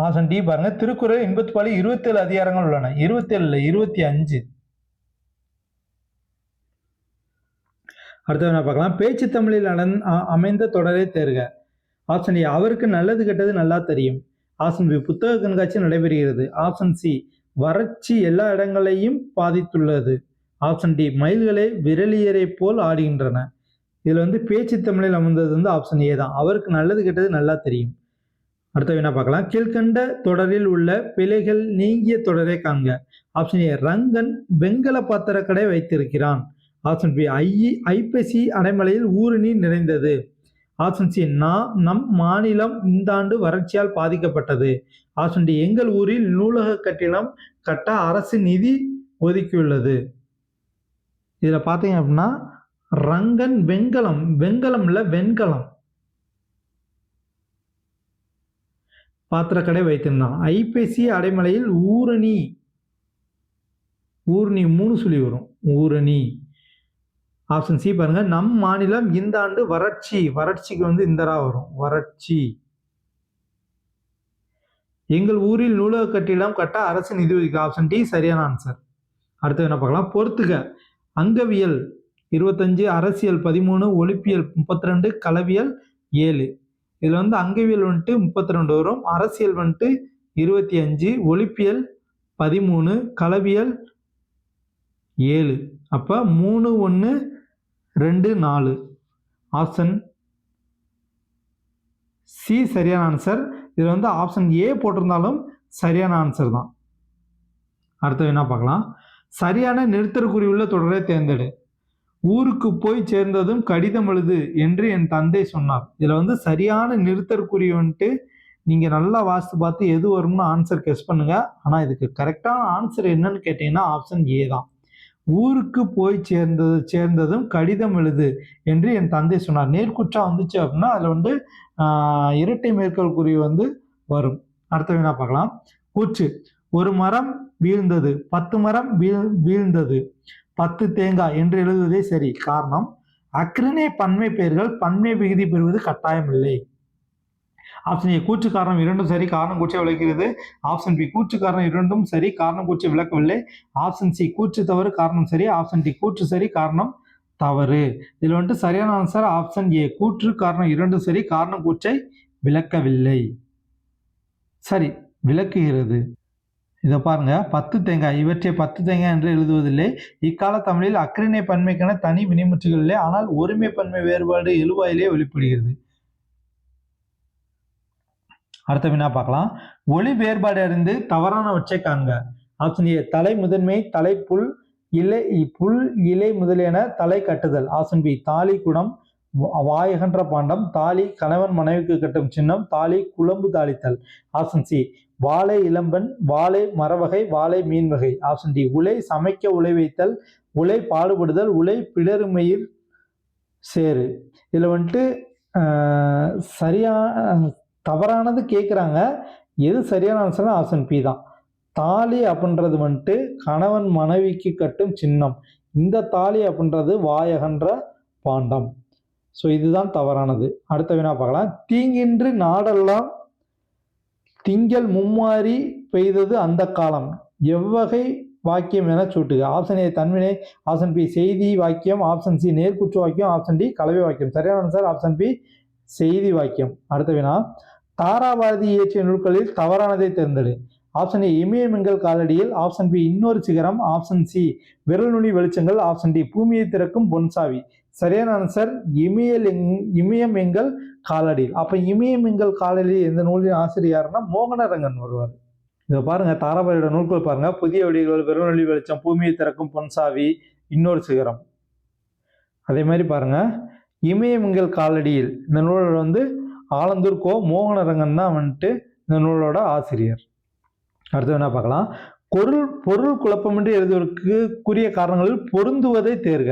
ஆப்ஷன் டி பாருங்க, திருக்குறள் இன்பத்துப்பாலி 27 அதிகாரங்கள் உள்ளன. 27 இல்ல, 25. அடுத்தது என்ன பார்க்கலாம், பேச்சு தமிழில் அமைந்த தொடரை தேர்க. ஆப்ஷன் ஏ, அவருக்கு நல்லது கெட்டது நல்லா தெரியும். ஆப்ஷன் பி, புத்தக கண்காட்சி நடைபெறுகிறது. ஆப்ஷன் சி, வறட்சி எல்லா இடங்களையும் பாதித்துள்ளது. ஆப்ஷன் டி, மயில்களை விரலியரை போல் ஆடுகின்றன. இதுல பேச்சு தமிழில் அமைந்தது ஆப்ஷன் ஏ தான். அவருக்கு நல்லது கெட்டது நல்லா தெரியும். அடுத்த என்ன பார்க்கலாம், கீழ்கண்ட தொடரில் உள்ள பிழைகள் நீங்கிய தொடரை காண்க. ஆப்ஷன் ஏ, ரங்கன் வெங்கல பாத்திர கடை வைத்திருக்கிறான். ஆப்ஷன் பி, ஐப்பசி அடைமலையில் ஊருணி நிறைந்தது. ஆப்ஷன் சி, நம் மாநிலம் இந்த ஆண்டு வறட்சியால் பாதிக்கப்பட்டது. ஆப்ஷன் டி, எங்கள் ஊரில் நூலக கட்டிடம் கட்ட அரசு நிதி ஒதுக்கியுள்ளது. இதுல பாத்தீங்க அப்படின்னா ரங்கன் வெங்கலம்ல வெண்கலம் பாத்திரக்கடை வைத்திருந்தான். ஐப்பசி அடைமலையில் ஊரணி 3 சொல்லி வரும், ஊரணி. ஆப்ஷன் சி பாருங்க, நம் மாநிலம் இந்த ஆண்டு வறட்சிக்கு இந்தரா வரும், வறட்சி. எங்கள் ஊரில் நூலக கட்டிடம் கட்ட அரசு நிதி ஒதுக்கீடு. ஆப்ஷன் டி சரியான ஆன்சர். அடுத்து என்ன பார்க்கலாம், பொறுத்துக. அங்கவியல் 25, அரசியல் 13, ஒலிப்பியல் 32, களவியல் 7. இதுல அங்கவியல் 32 வரும், அரசியல் 25, ஒலிப்பியல் 13, களவியல் 7. அப்ப 3, 1, 2, 4. ஆப்ஷன் சி சரியான ஆன்சர். இதுல ஆப்ஷன் ஏ போட்டிருந்தாலும் சரியான ஆன்சர் தான். அடுத்து என்ன பார்க்கலாம், சரியான நிறுத்தற்குறி உள்ள தொடரை தேர்ந்தெடு. ஊருக்கு போய் சேர்ந்ததும் கடிதம் எழுது என்று என் தந்தை சொன்னார். இதுல சரியான நிறுத்தற்குறி நீங்க நல்லா வாசித்து பார்த்து எது வரும்னு ஆன்சர் கெஸ் பண்ணுங்க. ஆனா இதுக்கு கரெக்டான ஆன்சர் என்னன்னு கேட்டீங்கன்னா ஆப்ஷன் ஏ தான். ஊருக்கு போய் சேர்ந்ததும் கடிதம் எழுது என்று என் தந்தை சொன்னார். நேர்குற்றா வந்துச்சு அப்படின்னா அதுல இரட்டை மேற்கோள் குறி வரும். அடுத்த வினா பார்க்கலாம், கூற்று. ஒரு மரம் வீழ்ந்தது, 10 மரம் வீழ்ந்தது, 10 தேங்காய் என்று எழுதுவதே சரி. காரணம், அக்ரிணை பன்மை பெயர்கள் பன்மை விகுதி பெறுவது கட்டாயம் இல்லை. ஆப்ஷன் ஏ, கூற்று காரணம் இரண்டும் சரி, காரணம் கூற்றை விளக்கிறது. ஆப்ஷன் பி, கூற்று காரணம் இரண்டும் சரி, காரணம் கூற்றை விளக்கவில்லை. ஆப்ஷன் சி, கூற்று தவறு காரணம் சரி. ஆப்ஷன் டி, கூற்று சரி காரணம் தவறு. இதுல சரியான ஆன்சர் ஆப்ஷன் ஏ, கூற்று காரணம் இரண்டும் சரி, காரணம் கூற்றை விளக்கவில்லை. சரி, விளக்குகிறது. இதை பாருங்க, 10 தேங்காய், இவற்றை 10 தேங்காய் என்று எழுதுவதில்லை. இக்கால தமிழில் அக்ரிணை பன்மைக்கான தனி வினைமுற்றுகள் இல்லை, ஆனால் ஒருமை பன்மை வேறுபாடு எழுவாயிலே வெளிப்படுகிறது. அடுத்த வினா பார்க்கலாம், ஒளி வேறுபாடு அறிந்து தவறானவற்றை காண்க. ஆப்ஷன் ஏ, தலை முதன்மை, தலை புல் இலை முதலியன தலை கட்டுதல். ஆப்ஷன் பி, தாலி குடம், வாயகன்ற பாண்டம், தாலி கணவன் மனைவிக்கு கட்டும் சின்னம், தாலி குழம்பு தாளித்தல். ஆப்ஷன் சி, வாழை இளம்பெண், வாழை மரவகை, வாழை மீன் வகை. ஆப்ஷன் டி, உலை சமைக்க உலை வைத்தல், உலை பாடுபடுதல், உலை பிடருமயிர் சேரு. இதுல சரியா தவறானது கேட்குறாங்க. எது சரியான ஆன்சர்? ஆப்ஷன் பி தான். தாலி அப்படின்றது கணவன் மனைவிக்கு கட்டும் சின்னம். இந்த தாலி அப்படின்றது வாயகன்ற பாண்டம். ஸோ இதுதான் தவறானது. அடுத்த வினா பார்க்கலாம், தீங்கின்றி நாடெல்லாம் திங்கள் மும்மாறி பெய்தது அந்த காலம் எவ்வகை வாக்கியம் என சூட்டுக. ஆப்ஷன் ஏ தன்வினை, ஆப்ஷன் பி செய்தி வாக்கியம், ஆப்ஷன் சி நேர்குற்று வாக்கியம், ஆப்ஷன் டி கலவை வாக்கியம். சரியான ஆன்சர் ஆப்ஷன் பி செய்தி வாக்கியம். அடுத்த வினா, தாராபாரதி இயற்றிய நூல்களில் தவறானதை தேர்ந்தெடு. ஆப்ஷன் ஏ இமயமெங்கள் காலடியில், ஆப்ஷன் பி இன்னொரு சிகரம், ஆப்ஷன் சி விரல் நுனி வெளிச்சங்கள், ஆப்ஷன் டி பூமியை திறக்கும் பொன்சாவி. சரியான ஆன்சர் இமயம் எங்கள் காலடியில். அப்ப இமயம் எங்கள் காலடியில் எந்த நூலின் ஆசிரியர்னா மோகனரங்கன் வருவார். இதை பாருங்க, தாராபாரியோட நூல்கள் பாருங்க, புதிய வழிகள், விரல் நுனி வெளிச்சம், பூமியை திறக்கும் பொன்சாவி, இன்னொரு சிகரம். அதே மாதிரி பாருங்க, இமயம் எங்கள் காலடியில் இந்த நூலோட ஆலந்தூர் கோ மோகனரங்கன் தான் இந்த நூலோட ஆசிரியர். அடுத்து என்ன பார்க்கலாம், பொருள் குழப்பமின்றி எழுதுவதற்குரிய காரணங்களில் பொருந்துவதை தேர்க.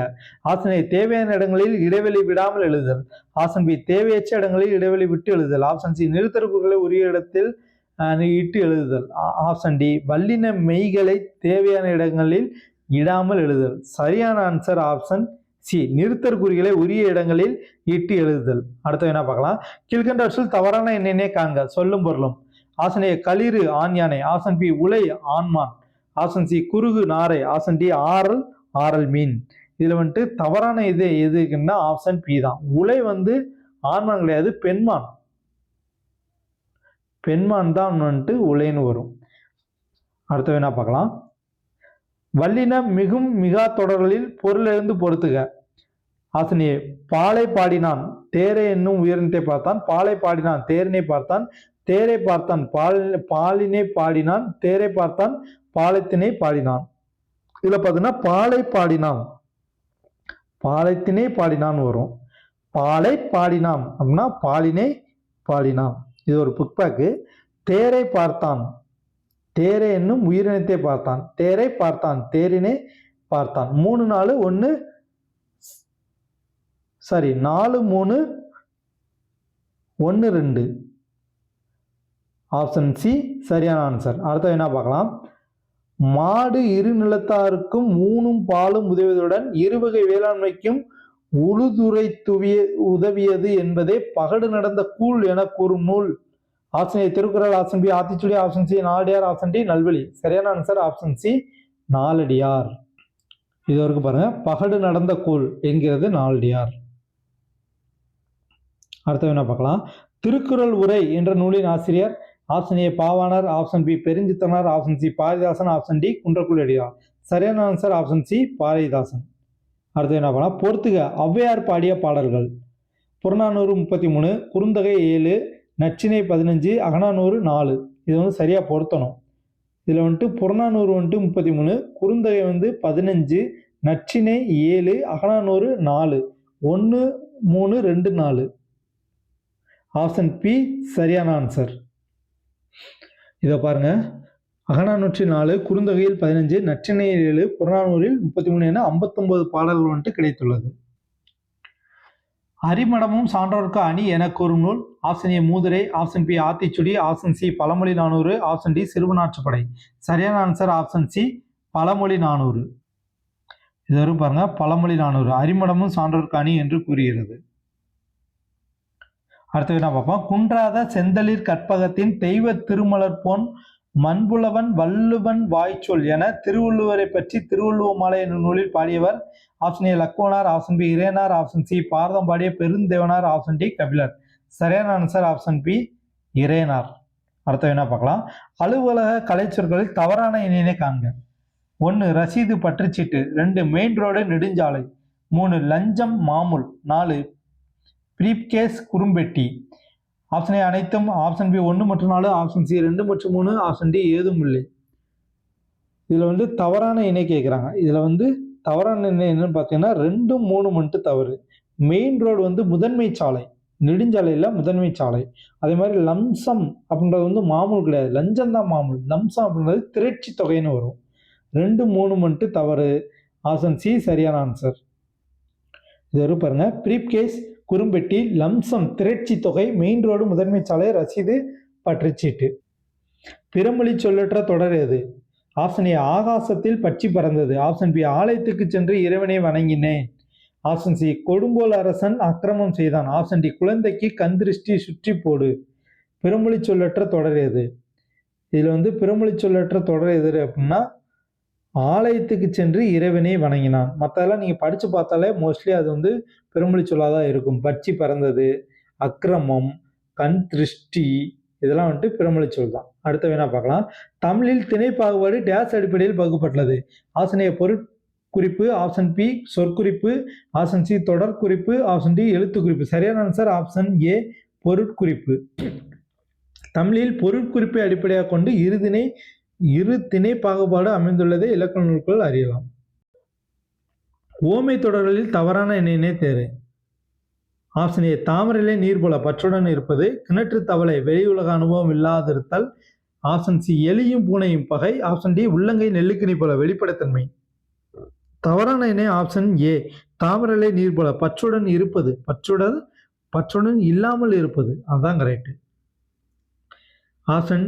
ஆப்ஷன் ஏ தேவையான இடங்களில் இடைவெளி விடாமல் எழுதுதல். ஆப்ஷன் பி தேவையற்ற இடங்களில் இடைவெளி விட்டு எழுதுதல். ஆப்ஷன் சி நிறுத்தற்குறிகளை உரிய இடத்தில் இட்டு எழுதுதல். ஆப்ஷன் டி வல்லின மெய்களை தேவையான இடங்களில் இடாமல் எழுதுதல். சரியான ஆன்சர் ஆப்ஷன் சி நிறுத்தற்குறிகளை உரிய இடங்களில் இட்டு எழுதுதல். அடுத்த என்ன பார்க்கலாம். கீழ்கண்டவற்றில் தவறான எண்ணெய் காண்க. சொல்லும் பொருளும். ஆப்ஷன் ஏ களிறு ஆண் யானை. ஆப்ஷன் பி உலை ஆண்மான். ஆப்ஷன் சி குறுகு நாரை. ஆப்ஷன் டி ஆரல் மீன். இதுல தவறான இது எதுக்குன்னா ஆப்ஷன் பி தான். உலை ஆண்மான் கிடையாது, பெண்மான் தான் உலைன்னு வரும். அடுத்த என்ன பார்க்கலாம். வல்லின மிகும் மிகா தொடர்களில் பொருளிலிருந்து பொறுத்துக. ஆப்ஷன் ஏ பாலை பாடினான் தேரை என்னும் உயர்ந்தத்தை பார்த்தான், பாலை பாடினான் தேரினை பார்த்தான், தேரை பார்த்தான் பாலினை பாடினான், தேரை பார்த்தான் பாலத்தினை பாடினான். இதுல பாத்தீங்கன்னா பாலை பாடினான் பாலத்தினை பாடினான் வரும். பாலை பாடினான் அப்படின்னா பாலினை பாடினான். இது ஒரு புக் பேக்கு. தேரை பார்த்தான் தேரை என்னும் உயிரினத்தை பார்த்தான், தேரை பார்த்தான் தேரினை பார்த்தான். 3 4 1 சாரி 4 3 1 2. ஆப்ஷன் சி சரியான ஆன்சர். அடுத்த என்ன பார்க்கலாம். மாடு இரு நிலத்தாருக்கும் ஊனும் பாலும் உதவியதுடன் இருவகை வேளாண்மைக்கும் உழுதுரை உதவியது என்பதே பகடு நடந்த கூழ் என கூறும் நூல். Option A Thirukkural. Option B Aathichudi. Option C Naladiyar. Option D Nalvazhi. சரியான ஆன்சர் ஆப்ஷன் சி நாலடியார். இது வரைக்கும் பாருங்க. பகடு நடந்த கூழ் என்கிறது நாலடியார். அடுத்த என்ன பார்க்கலாம். திருக்குறள் உரை என்ற நூலின் ஆசிரியர். Option A Pavanar. Option B Perunchithanar. Option C Bharathidasan. Option D Kundrakudiyar. சரியான ஆன்சர் ஆப்ஷன் சி பாரதிதாசன். அடுத்து என்ன பண்ணலாம். பொறுத்துக ஔவையார் பாடிய பாடல்கள். புறநானூறு 33, குறுந்தொகை 7, நற்றிணை 15, அகநானூறு 4. இது சரியா பொருத்தணும். இதுல புறநானூறு 33, குறுந்தொகை 15, நற்றிணை 7, அகநானூறு 4. 1 3 2 4. ஆப்ஷன் பி சரியான ஆன்சர். இதை பாருங்க. அகநானூற்றி 4, குறுந்தொகையில் 15, நற்றிணையில் 7, புறநானூறில் 33 என 59 பாடல்கள் கிடைத்துள்ளது. அரிமடமும் சான்றோர்க்கு அணி என கூறும் நூல். Option A Mooturai. Option B Aathichudi. Option C Pazhamozhi 400. Option D Siruvanatruppadai. சரியான ஆன்சர் ஆப்ஷன் சி பழமொழி 400. இது வரும் பாருங்க. பழமொழி 400 அரிமடமும் சான்றோர்க்கு அணி என்று கூறுகிறது. அடுத்து என்ன பார்ப்போம். குன்றாத செந்தளிர் கற்பகத்தின் தெய்வ திருமலர் போன் மண்புலவன் வள்ளுவன் வாய்ச்சொல் என திருவள்ளுவரை பற்றி திருவள்ளுவ மாலை என்னும் நூலில் பாடியவர். Option A Lakkuvanar. Option B Iraiyanar. Option C Bharatham பாடிய பெருந்தேவனார். Option D Kapilar. சரியான ஆன்சர் ஆப்ஷன் பி இறையனார். அடுத்த என்ன பார்க்கலாம். அலுவலக கலைச்சொற்களில் தவறான இணையினை காண்க. 1 ரசீது பற்றுச்சீட்டு. 2 மெயின் ரோடு நெடுஞ்சாலை. 3 லஞ்சம் மாமூல். 4 பிரீப்கேஸ் குறும்பெட்டி. ஆப்ஷன் ஏ அனைத்தும். ஆப்ஷன் பி 1 மற்றும் 4. ஆப்ஷன் சி 2 மற்றும் 3. ஆப்ஷன் டி ஏதும் இல்லை. இதுல தவறான இணை கேட்குறாங்க. இதுல தவறான இணை என்னன்னு பார்த்தீங்கன்னா 2 3 மட்டும் தவறு. மெயின் ரோடு முதன்மை சாலை, நெடுஞ்சாலையில் முதன்மை சாலை. அதே மாதிரி லம்சம் அப்படின்றது மாமூல் கிடையாது, லஞ்சம் தான் மாமூல். லம்சம் அப்படின்றது திரட்சி தொகைன்னு வரும். 2 3 மட்டும் தவறு. ஆப்ஷன் சி சரியான ஆன்சர். இது வரும் பாருங்க. பிரீப்கேஸ் குறும்பெட்டி, லம்சம் திரட்சி தொகை, மெயின் ரோடு முதன்மை சாலை, ரசீது பற்றுச்சீட்டு. பிறமொழி சொல்லற்ற தொடர் எது? ஆப்ஷன் ஏ ஆகாசத்தில் பட்சி பறந்தது. ஆப்ஷன் பி ஆலயத்துக்கு சென்று இறைவனை வணங்கினேன். ஆப்ஷன் சி கொடுங்கோல் அரசன் அக்கிரமம் செய்தான். ஆப்ஷன் டி குழந்தைக்கு கண் திருஷ்டி சுற்றி போடு. பிறமொழி சொல்லற்ற தொடர் எது? இதுல பிறமொழி சொல்லற்ற தொடர் எது அப்படின்னா ஆலயத்துக்கு சென்று இறைவனை வணங்கினான். மற்றதெல்லாம் நீங்க படிச்சு பார்த்தாலே மோஸ்ட்லி அது பிறமொழி சொல்லாதான் இருக்கும். பட்சி பறந்தது, அக்கிரமம், கண் திருஷ்டி, இதெல்லாம் பிறமொழி சொல் தான். அடுத்த வேணா பார்க்கலாம். தமிழில் திணை பாகுபாடு டேஸ் அடிப்படையில் பகுப்பட்டுள்ளது. ஆப்ஷன் ஏ பொருட்குறிப்பு. ஆப்ஷன் பி சொற்குறிப்பு. ஆப்ஷன் சி தொடர் குறிப்பு. ஆப்ஷன் டி எழுத்து குறிப்பு. சரியான ஆன்சர் ஆப்ஷன் ஏ பொருட்குறிப்பு. தமிழில் பொருட்குறிப்பை அடிப்படையாக கொண்டு இரு திணை பாகுபாடு அமைந்துள்ளதை இலக்கண நூல்கள் அறியலாம். ஓமை தொடர்களில் தவறான இணையினை தேர்வு. ஆப்ஷன் ஏ தாமரையிலே நீர் போல பற்றுடன் இருப்பது. கிணற்று தவளை வெளியுலக அனுபவம் இல்லாதிருத்தல். ஆப்ஷன் சி எலியும் பூனையும் பகை. ஆப்ஷன் டி உள்ளங்கை நெல்லுக்கினி போல வெளிப்படைத்தன்மை. தவறான இணை ஆப்ஷன் ஏ தாமரலை நீர் போல பற்றுடன் இருப்பது. பற்றுடன் இல்லாமல் இருப்பது, அதான் கரெக்ட். ஆப்ஷன்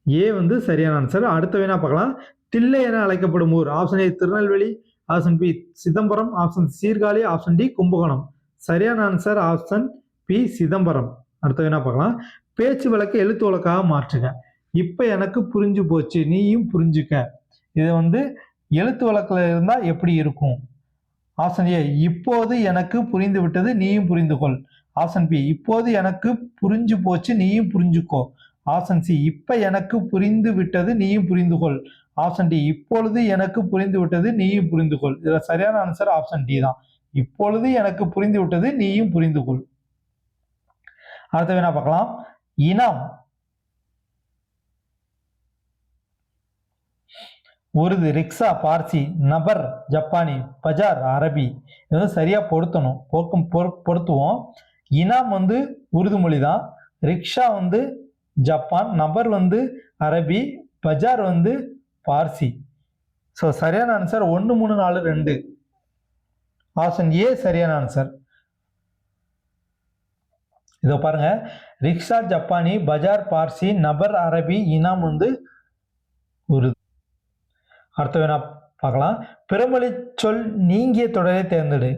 ஏ வந்து சரியான ஆன்சர். அடுத்த வேணா பார்க்கலாம். தில்லை என அழைக்கப்படும் ஊர். Option A Tirunelveli, option B Chidambaram, option Sirkazhi, option D Kumbakonam. சரியான ஆன்சர் ஆப்ஷன் பி சிதம்பரம். அடுத்த வேணா பார்க்கலாம். பேச்சு வழக்கு எழுத்து வழக்காக மாற்றுக. இப்ப எனக்கு புரிஞ்சு போச்சு, நீயும் புரிஞ்சுக்க. இது வந்து எழுத்து வழக்கில் இருந்தால் எப்படி இருக்கும்? ஆப்ஷன் ஏ இப்போது எனக்கு புரிந்து விட்டது, நீயும் புரிந்து கொள். ஆப்ஷன் பி இப்போது எனக்கு புரிஞ்சு போச்சு, நீயும் புரிஞ்சுக்கோ. ஆப்ஷன் சி இப்ப எனக்கு புரிந்து விட்டது, நீயும் புரிந்து கொள். ஆப்ஷன் டி இப்பொழுது எனக்கு புரிந்து விட்டது, நீயும் புரிந்து கொள். இதுல சரியான ஆன்சர் ஆப்ஷன் டி தான். இப்பொழுது எனக்கு புரிந்து விட்டது, நீயும் புரிந்து கொள். அடுத்த வேணா பார்க்கலாம். இனம் உருது, ரிக்ஷா பார்சி, நபர் ஜப்பானி, பஜார் அரபி. இது வந்து சரியா பொருத்துவோம். இனாம் வந்து உருது மொழி தான், ரிக்ஷா வந்து ஜப்பான், நபர் வந்து அரபி, பஜார் வந்து பார்சி. ஸோ சரியான ஆன்சர் 1 3 4 2. ஆப்ஷன் ஏ சரியான ஆன்சர். இதோ பாருங்க, ரிக்ஷா ஜப்பானி, பஜார் பார்சி, நபர் அரபி, இனாம் வந்து உருது. அடுத்த வேணா பார்க்கலாம். பிறமொழி சொல் நீங்கிய தொடரை தேர்ந்தெடு.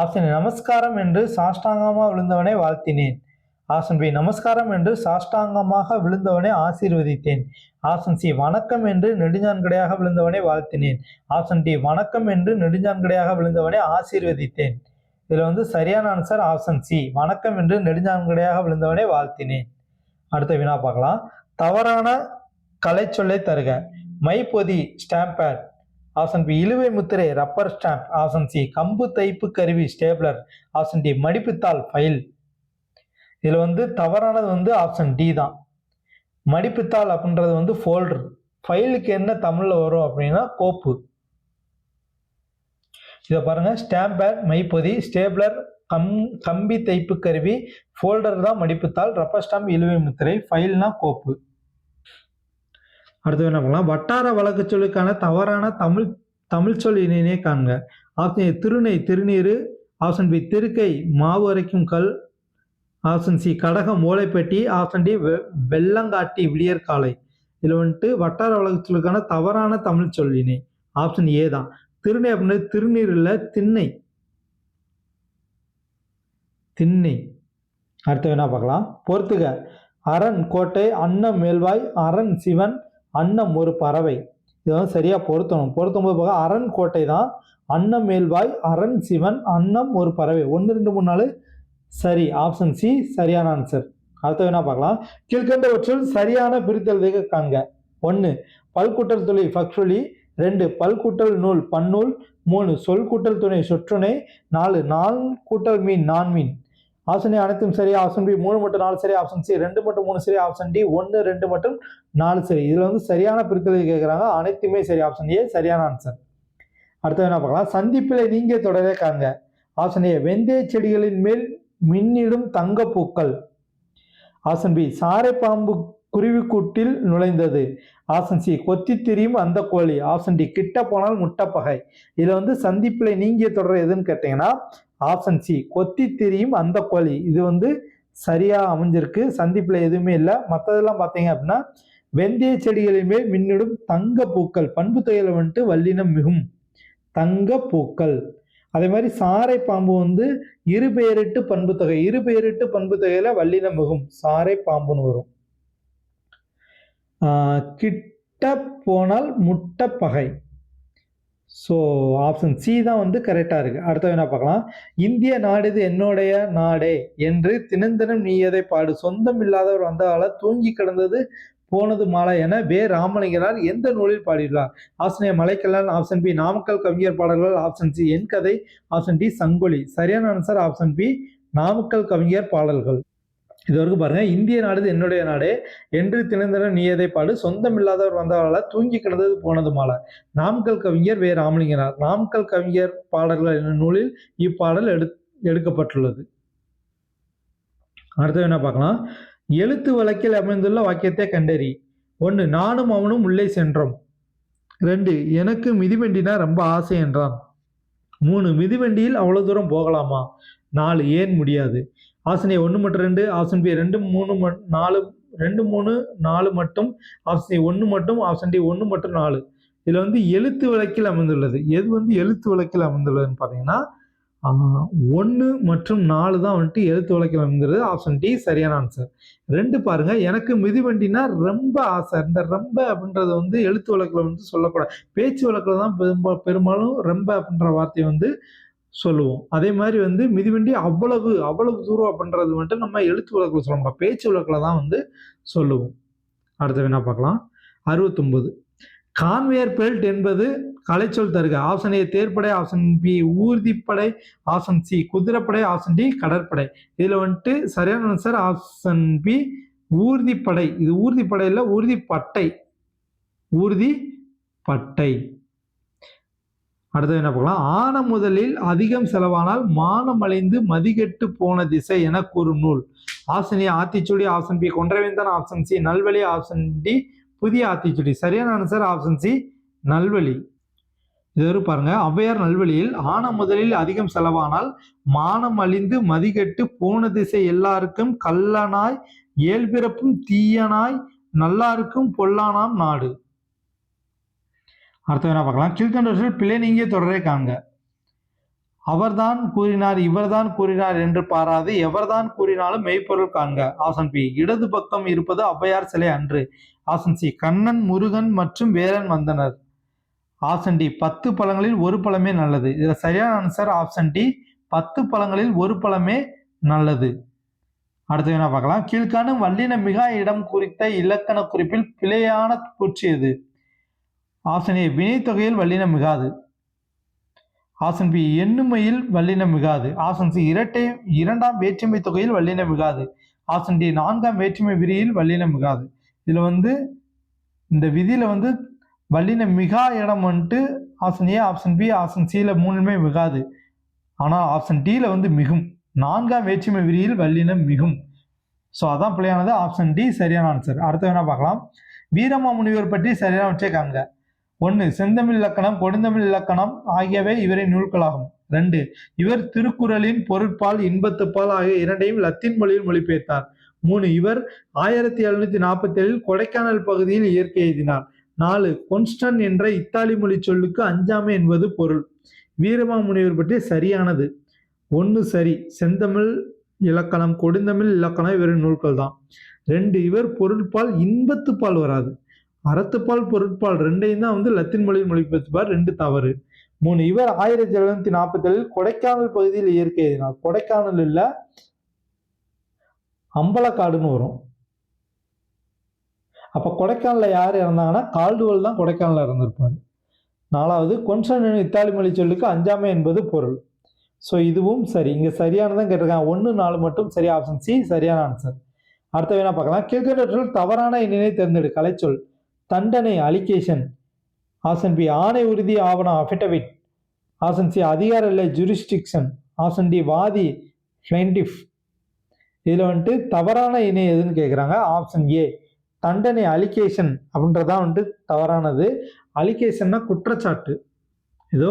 ஆப்ஷன் நமஸ்காரம் என்று சாஷ்டாங்கமாக விழுந்தவனை வாழ்த்தினேன். ஆப்ஷன் பி நமஸ்காரம் என்று சாஷ்டாங்கமாக விழுந்தவனை ஆசீர்வதித்தேன். ஆப்ஷன் சி வணக்கம் என்று நெடுஞ்சான்கடையாக விழுந்தவனை வாழ்த்தினேன். ஆப்ஷன் டி வணக்கம் என்று நெடுஞ்சான்கடையாக விழுந்தவனை ஆசீர்வதித்தேன். இதுல வந்து சரியான ஆன்சர் ஆப்ஷன் சி வணக்கம் என்று நெடுஞ்சான்கடையாக விழுந்தவனை வாழ்த்தினேன். அடுத்த வினா பார்க்கலாம். தவறான கலை சொல்லை தருக. மைப்பொதி ஸ்டாம்ப் பேட். ஆப்ஷன் பி இழுவை முத்திரை ரப்பர் ஸ்டாம்ப். ஆப்ஷன் சி கம்பு தைப்பு கருவி ஸ்டேப்லர். ஆப்ஷன் டி மடிப்புத்தாள் ஃபைல். இதுல வந்து தவறானது வந்து ஆப்ஷன் டி தான். மடிப்புத்தாள் அப்படின்றது வந்து ஃபோல்டர். ஃபைலுக்கு என்ன தமிழ்ல வரும் அப்படின்னா கோப்பு. இதை பாருங்க, ஸ்டாம்ப் பேட், மைப்பொதி, ஸ்டேப்லர், கம்பி தைப்பு கருவி, ஃபோல்டர் தான் மடிப்புத்தாள், ரப்பர் ஸ்டாம்ப் இழுவை முத்திரை, ஃபைல்னா கோப்பு. அடுத்து என்ன பண்ணலாம். வட்டார வழக்கு சொல்லுக்கான தவறான தமிழ் சொல் இணையே காண்க. ஆப்ஷன் ஏ திருநை திருநீரு. ஆப்ஷன் பி திருக்கை மாவு அரைக்கும் கல். ஆப்ஷன் சி கடகம் ஓலைப்பெட்டி. ஆப்ஷன் டி வெள்ளங்காட்டி விடியற்காலை. இதில் வந்துட்டு வட்டார வழக்கு சொல்லுக்கான தவறான தமிழ் சொல் இணை ஆப்ஷன் ஏ தான். திருநை அப்படின்றது திருநீர் இல்ல, திண்ணை. திண்ணை. அடுத்து வேணா பார்க்கலாம். பொறுத்துக. அரண் கோட்டை, அன்னம் மேல்வாய், அரண் சிவன், அன்னம் ஒரு பறவை. இதை வந்து சரியா பொருத்தணும். பொருத்தும் போது பார்க்க அரண் கோட்டை தான், அன்னம் மேல்வாய், அரண் சிவன், அன்னம் ஒரு பறவை. 1 2 3 4 சரி. ஆப்ஷன் சி சரியான ஆன்சர். அடுத்த வேணா பார்க்கலாம். கீழ்கண்டவற்றில் சரியான பிரித்தெழுதுக காண்க. 1 பல்கூட்டல் துளி ஃபக்ஷொலி. 2 பல்கூட்டல் நூல் பன்னூல். 3 சொல் கூட்டல் துணை சொற்றுணை. 4 நான் கூட்டல் மீன் நான்மீன். ஆப்ஷன் ஏ அனைத்தும் சரி. ஆப்ஷன் பி 3 மற்றும் 4 சரி. ஆப்ஷன் சி 2 மற்றும் 3 சரி. ஆப்ஷன் டி 1 2 மற்றும் 4 சரி. இதுல வந்து சரியான பிரித்தெழுதி கேட்கிறாங்க. அனைத்துமே சரி. ஆப்ஷன் ஏ சரியான ஆன்சர். அடுத்து என்ன பார்க்கலாம். சந்திப்பிலை நீங்கிய தொடரே காண்க. ஆப்ஷன் ஏ வெந்தய செடிகளின் மேல் மின்னிடும் தங்க பூக்கள். ஆப்ஷன் பி சாரை பாம்பு குருவிக்கூட்டில் நுழைந்தது. ஆப்ஷன் சி கொத்தி திரியும் அந்த கோழி. ஆப்ஷன் டி கிட்ட போனால் முட்டப்பகை. இதுல வந்து சந்திப்பிலை நீங்கிய தொடர் எதுன்னு கேட்டீங்கன்னா ஆப்ஷன் சி கொத்தி திரியும் அந்த கோழி. இது வந்து சரியா அமைஞ்சிருக்கு. சந்திப்பிலை எதுவுமே இல்லை. மற்றதெல்லாம் பார்த்தீங்க அப்படின்னா வெந்தய செடிகளின் மேல் மின்னிடும் தங்க பூக்கள். பண்பு தொகையில வந்துட்டு வல்லினம் மிகும் தங்க பூக்கள். அதே மாதிரி சாரை பாம்பு வந்து இருபெயரிட்டு பண்பு தொகை. இருபெயரிட்டு பண்பு தொகையில வல்லினம் மிகும் சாரை பாம்புன்னு வரும். கிட்ட போனால் முட்டப்பகை. ஸோ ஆப்ஷன் சி தான் வந்து கரெக்டாக இருக்கு. அடுத்த என்ன பார்க்கலாம். இந்திய நாடு இது என்னுடைய நாடே என்று தினந்தினம் நீ எதை பாடு. சொந்தம் இல்லாதவர் வந்தால தூங்கி கிடந்தது போனது மாலை என வே ராமலிங்கனார் எந்த நூலில் பாடியுள்ளார். Option A Malaikkallan. Option B Namakkal கவிஞர் பாடல்கள். Option C En Kadhai. Option D Sangoli. சரியான ஆன்சர் ஆப்ஷன் பி நாமக்கல் கவிஞர் பாடல்கள். இது வரைக்கும் பாருங்க. இந்திய நாடு என்னுடைய நாடே என்று தினந்தினம் நீ எதை பாடு. சொந்தம் இல்லாதவர் வந்தால தூங்கி கிடந்தது போனது மாலை. நாமக்கல் கவிஞர் வே ராமலிங்கனார். நாமக்கல் கவிஞர் பாடல்கள் என்ற நூலில் இப்பாடல் எடுக்கப்பட்டுள்ளது. அடுத்து என்ன பார்க்கலாம். எழுத்து வழக்கில் அமைந்துள்ள வாக்கியத்தை கண்டறி. 1 நானும் அவனும் உள்ளே சென்றோம். 2 எனக்கு மிதிவண்டினா ரொம்ப ஆசை என்றான். 3 மிதிவண்டியில் அவ்வளவு தூரம் போகலாமா? 4 ஏன் முடியாது? ஆப்ஷன் ஏ 1 மற்றும் 2, ஆப்ஷன் பி 2, 3, 4, 2, 3, 4 மட்டும், ஆப்ஷன் ஏ 1 மட்டும், ஆப்ஷன் டி 1 மற்றும் 4. இதுல வந்து எழுத்து வழக்கில் அமைந்துள்ளது. எது வந்து எழுத்து வழக்கில் அமைந்துள்ளதுன்னு பார்த்தீங்கன்னா 1 மற்றும் 4 தான் வந்துட்டு எழுத்து வழக்கில் அமைந்துள்ளது. ஆப்ஷன் டி சரியான ஆன்சர். 2 பாருங்க, எனக்கு மிதிவண்டினா ரொம்ப ஆசை. இந்த ரொம்ப அப்படின்றது வந்து எழுத்து வழக்கில் வந்து சொல்லக்கூடாது. பேச்சு வழக்கில் தான் பெரும்பாலும் ரொம்ப அப்படின்ற வார்த்தையை வந்து சொல்லுவோம். அதே மாதிரி வந்து மிதிவண்டி அவ்வளவு தூரம் அப்படின்றது வந்துட்டு நம்ம எழுத்து வழக்கில் சொல்ல மாட்டோம். பேச்சு வழக்கில் தான் வந்து சொல்லுவோம். அடுத்த வினா பார்க்கலாம். 69 கான்வேயர் பெல்ட் என்பது கலைச்சொல் தருக. ஆப்ஷன் ஏ தேர்ப்படை, ஆப்ஷன் பி ஊர்திப்படை, ஆப்ஷன் சி குதிரைப்படை, ஆப்ஷன் டி கடற்படை. இதுல வந்துட்டு சரியான ஆன்சர் ஆப்ஷன் பி ஊர்திப்படை. இது ஊர்திப்படை இல்ல, ஊர்திப்பட்டை. ஊர்திப்பட்டை. அடுத்தது என்ன பார்க்கலாம். ஆன முதலில் அதிகம் செலவானால் மானம் அழிந்து மதிகெட்டு போன திசை என கூறும் நூல். Option A Aathichudi, option B Konraivendhan, option C Nalvazhi, option D Puthiya Aathichudi. சரியான ஆன்சர் ஆப்ஷன் சி நல்வழி. இது பாருங்க, ஔவையார் நல்வழியில் ஆன முதலில் அதிகம் செலவானால் மானம் அழிந்து மதிகெட்டு போன திசை எல்லாருக்கும் கள்ளனாய் ஏழ்பிறப்பும் தீயனாய் நல்லாருக்கும் பொல்லானாம் நாடு. அடுத்த என்ன பார்க்கலாம். கீழ்கண்டவற்றில் பிழை நீங்கிய தொடரை காண்க. அவர்தான் கூறினார், இவர்தான் கூறினார் என்று பாராது எவர்தான் கூறினாலும் மெய்ப்பொருள் காண்க. ஆப்ஷன் பி இடது பக்கம் இருப்பது ஔவையார் சிலை அன்று. ஆப்ஷன் சி கண்ணன், முருகன் மற்றும் வேலன் வந்தனர். ஆப்ஷன் டி 10 பழங்களில் ஒரு பழமே நல்லது. இதுல சரியான ஆன்சர் ஆப்ஷன் டி 10 பழங்களில் ஒரு பழமே நல்லது. அடுத்து என்ன பார்க்கலாம். கீழ்காணும் வல்லின மிகா இடம் குறித்த இலக்கண குறிப்பில் பிழையான கூற்று எது? ஆப்ஷன் ஏ வினைத்தொகையில் வல்லினம் மிகாது. ஆப்ஷன் பி எண்ணுமையில் வல்லினம் மிகாது. ஆப்ஷன் சி இரண்டாம் வேற்றுமை தொகையில் வல்லினம் மிகாது. ஆப்ஷன் டி 4ஆம் வேற்றுமை விரியில் வல்லினம் மிகாது. இதுல வந்து இந்த விதியில வந்து வல்லினம் மிகா இடம் வந்துட்டு option A, option B, option சில மூணுமே மிகாது. ஆனால் ஆப்ஷன் டில வந்து மிகும். 4ஆம் வேற்றுமை விரியில் வல்லினம் மிகும். ஸோ அதான் பிள்ளையானது. ஆப்ஷன் டி சரியான ஆன்சர். அடுத்த வேணா பார்க்கலாம். வீரமாமுனிவர் பற்றி சரியானவற்றை காண்க. 1 செந்தமிழ் இலக்கணம், கொடுந்தமிழ் இலக்கணம் ஆகியவை இவரின் நூல்களாகும். 2 இவர் திருக்குறளின் பொருட்பால், இன்பத்துப்பால் ஆகிய இரண்டையும் லத்தீன் மொழியில் மொழிபெயர்த்தார். 3 இவர் 1747 கொடைக்கானல் பகுதியில் இயற்கை எழுதினார். 4 கொன்ஸ்டன் என்ற இத்தாலி மொழி சொல்லுக்கு அஞ்சாமை என்பது பொருள். வீரமாமுனிவர் பற்றி சரியானது 1 சரி, செந்தமிழ் இலக்கணம், கொடுந்தமிழ் இலக்கணம் இவரின் நூல்கள் தான். 2 இவர் பொருட்பால், இன்பத்துப்பால் வராது. அறத்துப்பால், பொருட்பால் ரெண்டையும் தான் வந்து லத்தீன் மொழியில் மொழிபெயர்த்துப்பார். 2 தவறு. 3 இவர் 1747 கொடைக்கானல் பகுதியில் இயற்கை எழுதினார். கொடைக்கானல் இல்ல, அம்பலக்காடுன்னு வரும். அப்ப கொடைக்கானல்ல யார் இறந்தாங்கன்னா கால்டுவல் தான் கொடைக்கானல்ல இறந்திருப்பாரு. 4வது கொன்ஸ்டன் இத்தாலி மொழி சொல்லுக்கு அஞ்சாமை என்பது பொருள். ஸோ இதுவும் சரி. இங்க சரியானதான் கேட்டிருக்காங்க. 1, 4 மட்டும் சரி. ஆப்ஷன் சி சரியான ஆன்சர். அடுத்த வேணா பார்க்கலாம். கீழ்கண்டவற்றில் தவறான எண்ணினை தேர்ந்தெடு. கலைச்சொல். தண்டனை அலிகேஷன். ஆப்ஷன் பி ஆணை உறுதி ஆவணம் அஃபிடவிட். ஆப்ஷன் சி அதிகார எல்லை ஜூரிஸ்டிக்ஷன். ஆப்ஷன் டி வாதி பிளைண்டிஃப். இதுல வந்துட்டு தவறான இணை எதுன்னு கேட்குறாங்க. ஆப்ஷன் ஏ தண்டனை அலிகேஷன் அப்படின்றதான் வந்துட்டு தவறானது. அலிகேஷன்னா குற்றச்சாட்டு. ஏதோ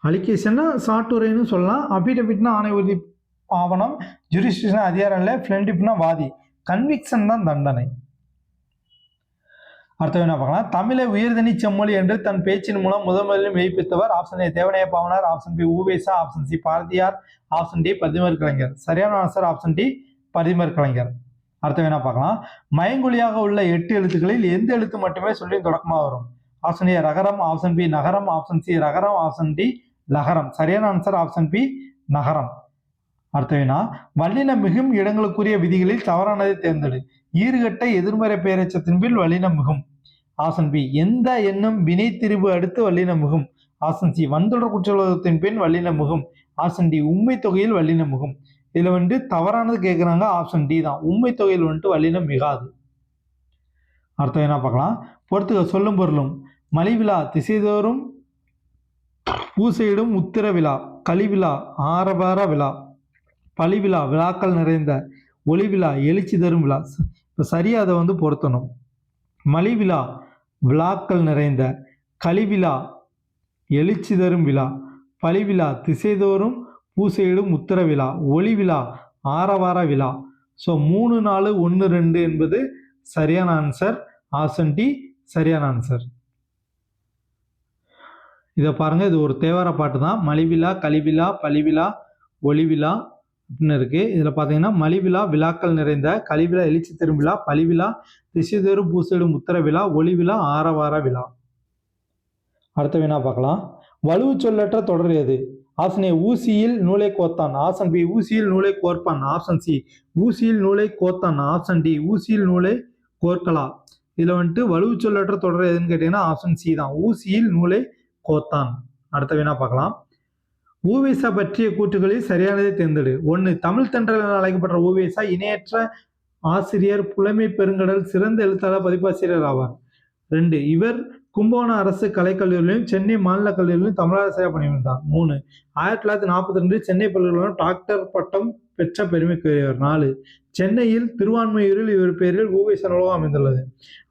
அலிகேஷன்னா சாட்டுரைன்னு சொல்லலாம். அபிடபிட்னா ஆணை உறுதி ஆவணம், ஜூரிஸ்டிக்ஷன் அதிகாரம் இல்லை, பிளைண்டிஃப்னா வாதி, கன்விக்ஷன் தான் தண்டனை. அடுத்த என்ன பார்க்கலாம். தமிழை உயர்தனி செம்மொழி என்று தன் பேச்சின் மூலம் முதலில் மெய்ப்பித்தவர். Option A Devaneya Pavanar, option B U Ve Sa, option C Bharathiyar, option D Parithimar Kalaignar. சரியான answer option D Parithimar Kalaignar. அடுத்த வேணா பார்க்கலாம். மயங்கொலியாக உள்ள 8 எழுத்துக்களில் எந்த எழுத்து மட்டுமே சொல்லின் தொடக்கமாக வரும்? ஆப்ஷன் ஏ ரகரம், ஆப்ஷன் பி நகரம், ஆப்ஷன் சி ரகரம், ஆப்ஷன் டி லகரம். சரியான ஆன்சர் ஆப்ஷன் பி நகரம். அடுத்த வேணா. வல்லினம் மிகும் இடங்களுக்குரிய விதிகளில் தவறானதை தேர்ந்தெடு. ஈறுகட்ட எதிர்மறை பெயரெச்சத்தின் பின் வல்லினம் மிகும். ஆப்ஷன் பி எந்த எண்ணும் வினை திரிபு அடுத்து வல்லினம் மிகும். ஆப்ஷன் சி வன்தொடர் குற்றத்தின் பின் வல்லினம் மிகும். ஆப்ஷன் டி உண்மை தொகையில் வல்லினம் மிகும். இதுல வந்துட்டு தவறானது கேட்குறாங்க. ஆப்ஷன் டி தான். உண்மை தொகையில் வந்துட்டு வல்லினம் மிகாது. அடுத்த என்ன பார்க்கலாம். பொறுத்துக சொல்லும் பொருளும். மலிவிழா திசைதோறும் பூசையிடும் உத்திர விழா, கலிவிழா ஆரபார விழா, பழிவிழா விழாக்கள் நிறைந்த, ஒளி விழா எழுச்சி தரும் விழா. இப்போ சரியாக அதை வந்து பொருத்தணும். மலி விழா விழாக்கள் நிறைந்த, கலிவிழா எழுச்சி தரும் விழா, பலிவிழா திசைதோறும் பூசையிடும் உத்தர விழா, ஒளி விழா ஆரவார விழா. ஸோ 3, 4, 1, 2 என்பது சரியான ஆன்சர். ஆப்ஷன் டி சரியான ஆன்சர். இதை பாருங்க, இது ஒரு தேவார பாட்டு தான். மலிவிழா, கலிவிழா, பலிவிழா, ஒளிவிழா அப்படின்னு இருக்கு. இதில் பார்த்தீங்கன்னா மலிவிழா விழாக்கள் நிறைந்த, கலிவிழா எழுச்சி தரும் விழா, பலிவிழா திசைதோறும் பூசையிடும் உத்தர விழா, ஒளிவிழா ஆரவார விழா. அடுத்த வினா பார்க்கலாம். வலுவு சொல்லற்ற தொடர் எது? ஆப்ஷன் ஏ ஊசியில் நூலை கோத்தான், ஆப்ஷன் பி ஊசியில் நூலை கோர்ப்பான், ஆப்ஷன் சி ஊசியில் நூலை கோத்தான், ஆப்ஷன் டி ஊசியில் நூலை கோர்க்கலா. இதில் வந்துட்டு வலுவு சொல்லற்ற தொடர் எதுன்னு கேட்டீங்கன்னா ஆப்ஷன் சி தான், ஊசியில் நூலை கோத்தான். அடுத்த வினா பார்க்கலாம். ஊவேசா பற்றிய கூற்றுகளில் சரியானதை தேர்ந்தெடு. 1. தமிழ் தென்றல் என அழைக்கப்பட்ட ஊவேசா இணையற்ற ஆசிரியர், புலமை பெருங்கடல், சிறந்த எழுத்தாளர், பதிப்பாசிரியர் ஆவார். 2. இவர் கும்பகோணம் அரசு கலைக்கல்லூரியிலும் சென்னை மாநில கல்லூரியிலும் தமிழாசிரியர் பணிபுரிந்தார். 3. 1942 சென்னை பல்கலைக்கழகம் டாக்டர் பட்டம் பெற்ற பெருமைக்குரியவர். 4. சென்னையில் திருவான்மையூரில் இவர் பெயரில் ஊவேசா நூலகம் அமைந்துள்ளது.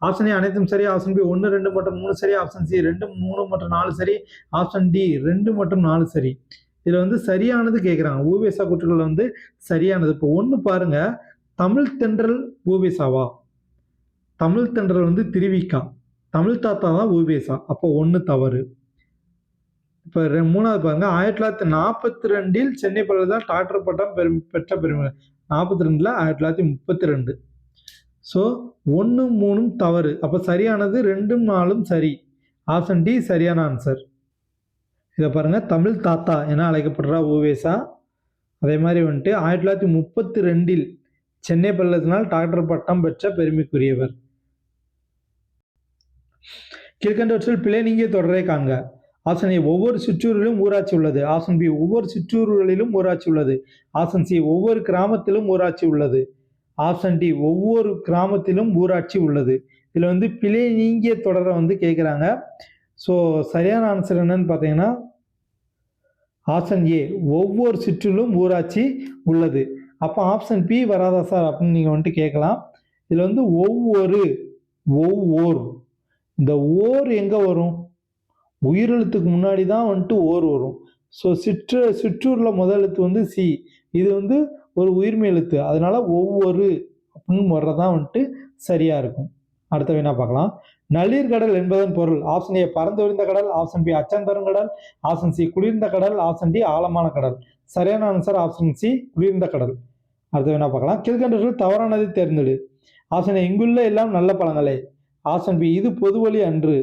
ஆப்ஷன் ஏ அனைத்தும் சரி, ஆப்ஷன் பி 1, 2 மற்றும் 3 சரி, ஆப்ஷன் சி 2, 3 மற்றும் 4 சரி, ஆப்ஷன் டி 2 மற்றும் 4 சரி. இதில் வந்து சரியானது கேட்குறாங்க. ஊவேசா கூற்றுகள் வந்து சரியானது. இப்போ 1 பாருங்க, தமிழ் தென்றல் ஊவேசாவா? தமிழ் தென்றல் வந்து திருவிக்கா, தமிழ் தாத்தா தான் ஊவேசா. அப்போ 1 தவறு. இப்போ 3வது பாருங்க, 1942 சென்னை பல்கலைக்கழகம் டாக்டர் பட்டம் பெற்ற பெருமை. 42 1932. ஸோ 1, 3 தவறு. அப்போ சரியானது 2, 4 சரி. ஆப்ஷன் டி சரியான ஆன்சர். இதை பாருங்க, தமிழ் தாத்தா என அழைக்கப்படுறா ஊவேசா. அதே மாதிரி வந்துட்டு 1932 சென்னை பல்கலைக்கழகத்தினால் டாக்டர் பட்டம் பெற்ற பெருமைக்குரியவர். கீழ்கண்டவற்றில் பிழை நீங்கிய தொடரை காண்க. ஆப்ஷன் ஏ ஒவ்வொரு சிற்றூரிலும் ஊராட்சி உள்ளது, ஆப்ஷன் பி ஒவ்வொரு சிற்றூர்களிலும் ஊராட்சி உள்ளது, ஆப்ஷன் சி ஒவ்வொரு கிராமத்திலும் ஊராட்சி உள்ளது, ஆப்ஷன் டி ஒவ்வொரு கிராமத்திலும் ஊராட்சி உள்ளது. இதில் வந்து பிழை நீங்கிய தொடரை வந்து கேட்குறாங்க. ஸோ சரியான ஆன்சர் என்னன்னு பார்த்தீங்கன்னா ஆப்ஷன் ஏ ஒவ்வொரு சிற்றிலும் ஊராட்சி உள்ளது. அப்போ ஆப்ஷன் பி வராதா சார் அப்படின்னு நீங்கள் வந்துட்டு கேட்கலாம். இதில் வந்து ஒவ்வொரு இந்த ஓர் எங்கே வரும்? உயிரெழுத்துக்கு முன்னாடி தான் வந்துட்டு ஓர் வரும். ஸோ சிற்றூரில் முதல் எழுத்து வந்து சி, இது வந்து ஒரு உயிர்மை எழுத்து, அதனால ஒவ்வொரு அப்படின்னு வர்றதான் வந்துட்டு சரியா இருக்கும். அடுத்த வினா பார்க்கலாம். நளிர்கடல் என்பதன் பொருள். ஆப்ஷன் ஏ பரந்து விரிந்த கடல், ஆப்ஷன் பி அச்சந்தருங்கடல், ஆப்ஷன் சி குளிர்ந்த கடல், ஆப்ஷன் டி ஆழமான கடல். சரியான ஆன்சர் ஆப்ஷன் சி குளிர்ந்த கடல். அடுத்த வினா பார்க்கலாம். கீழ்கண்டவற்றில் தவறானதை தேர்ந்தெடு. ஆப்ஷன் ஏ இங்குள்ள எல்லாம் நல்ல பழங்களே, ஆப்ஷன் பி இது பொதுவழி அன்று,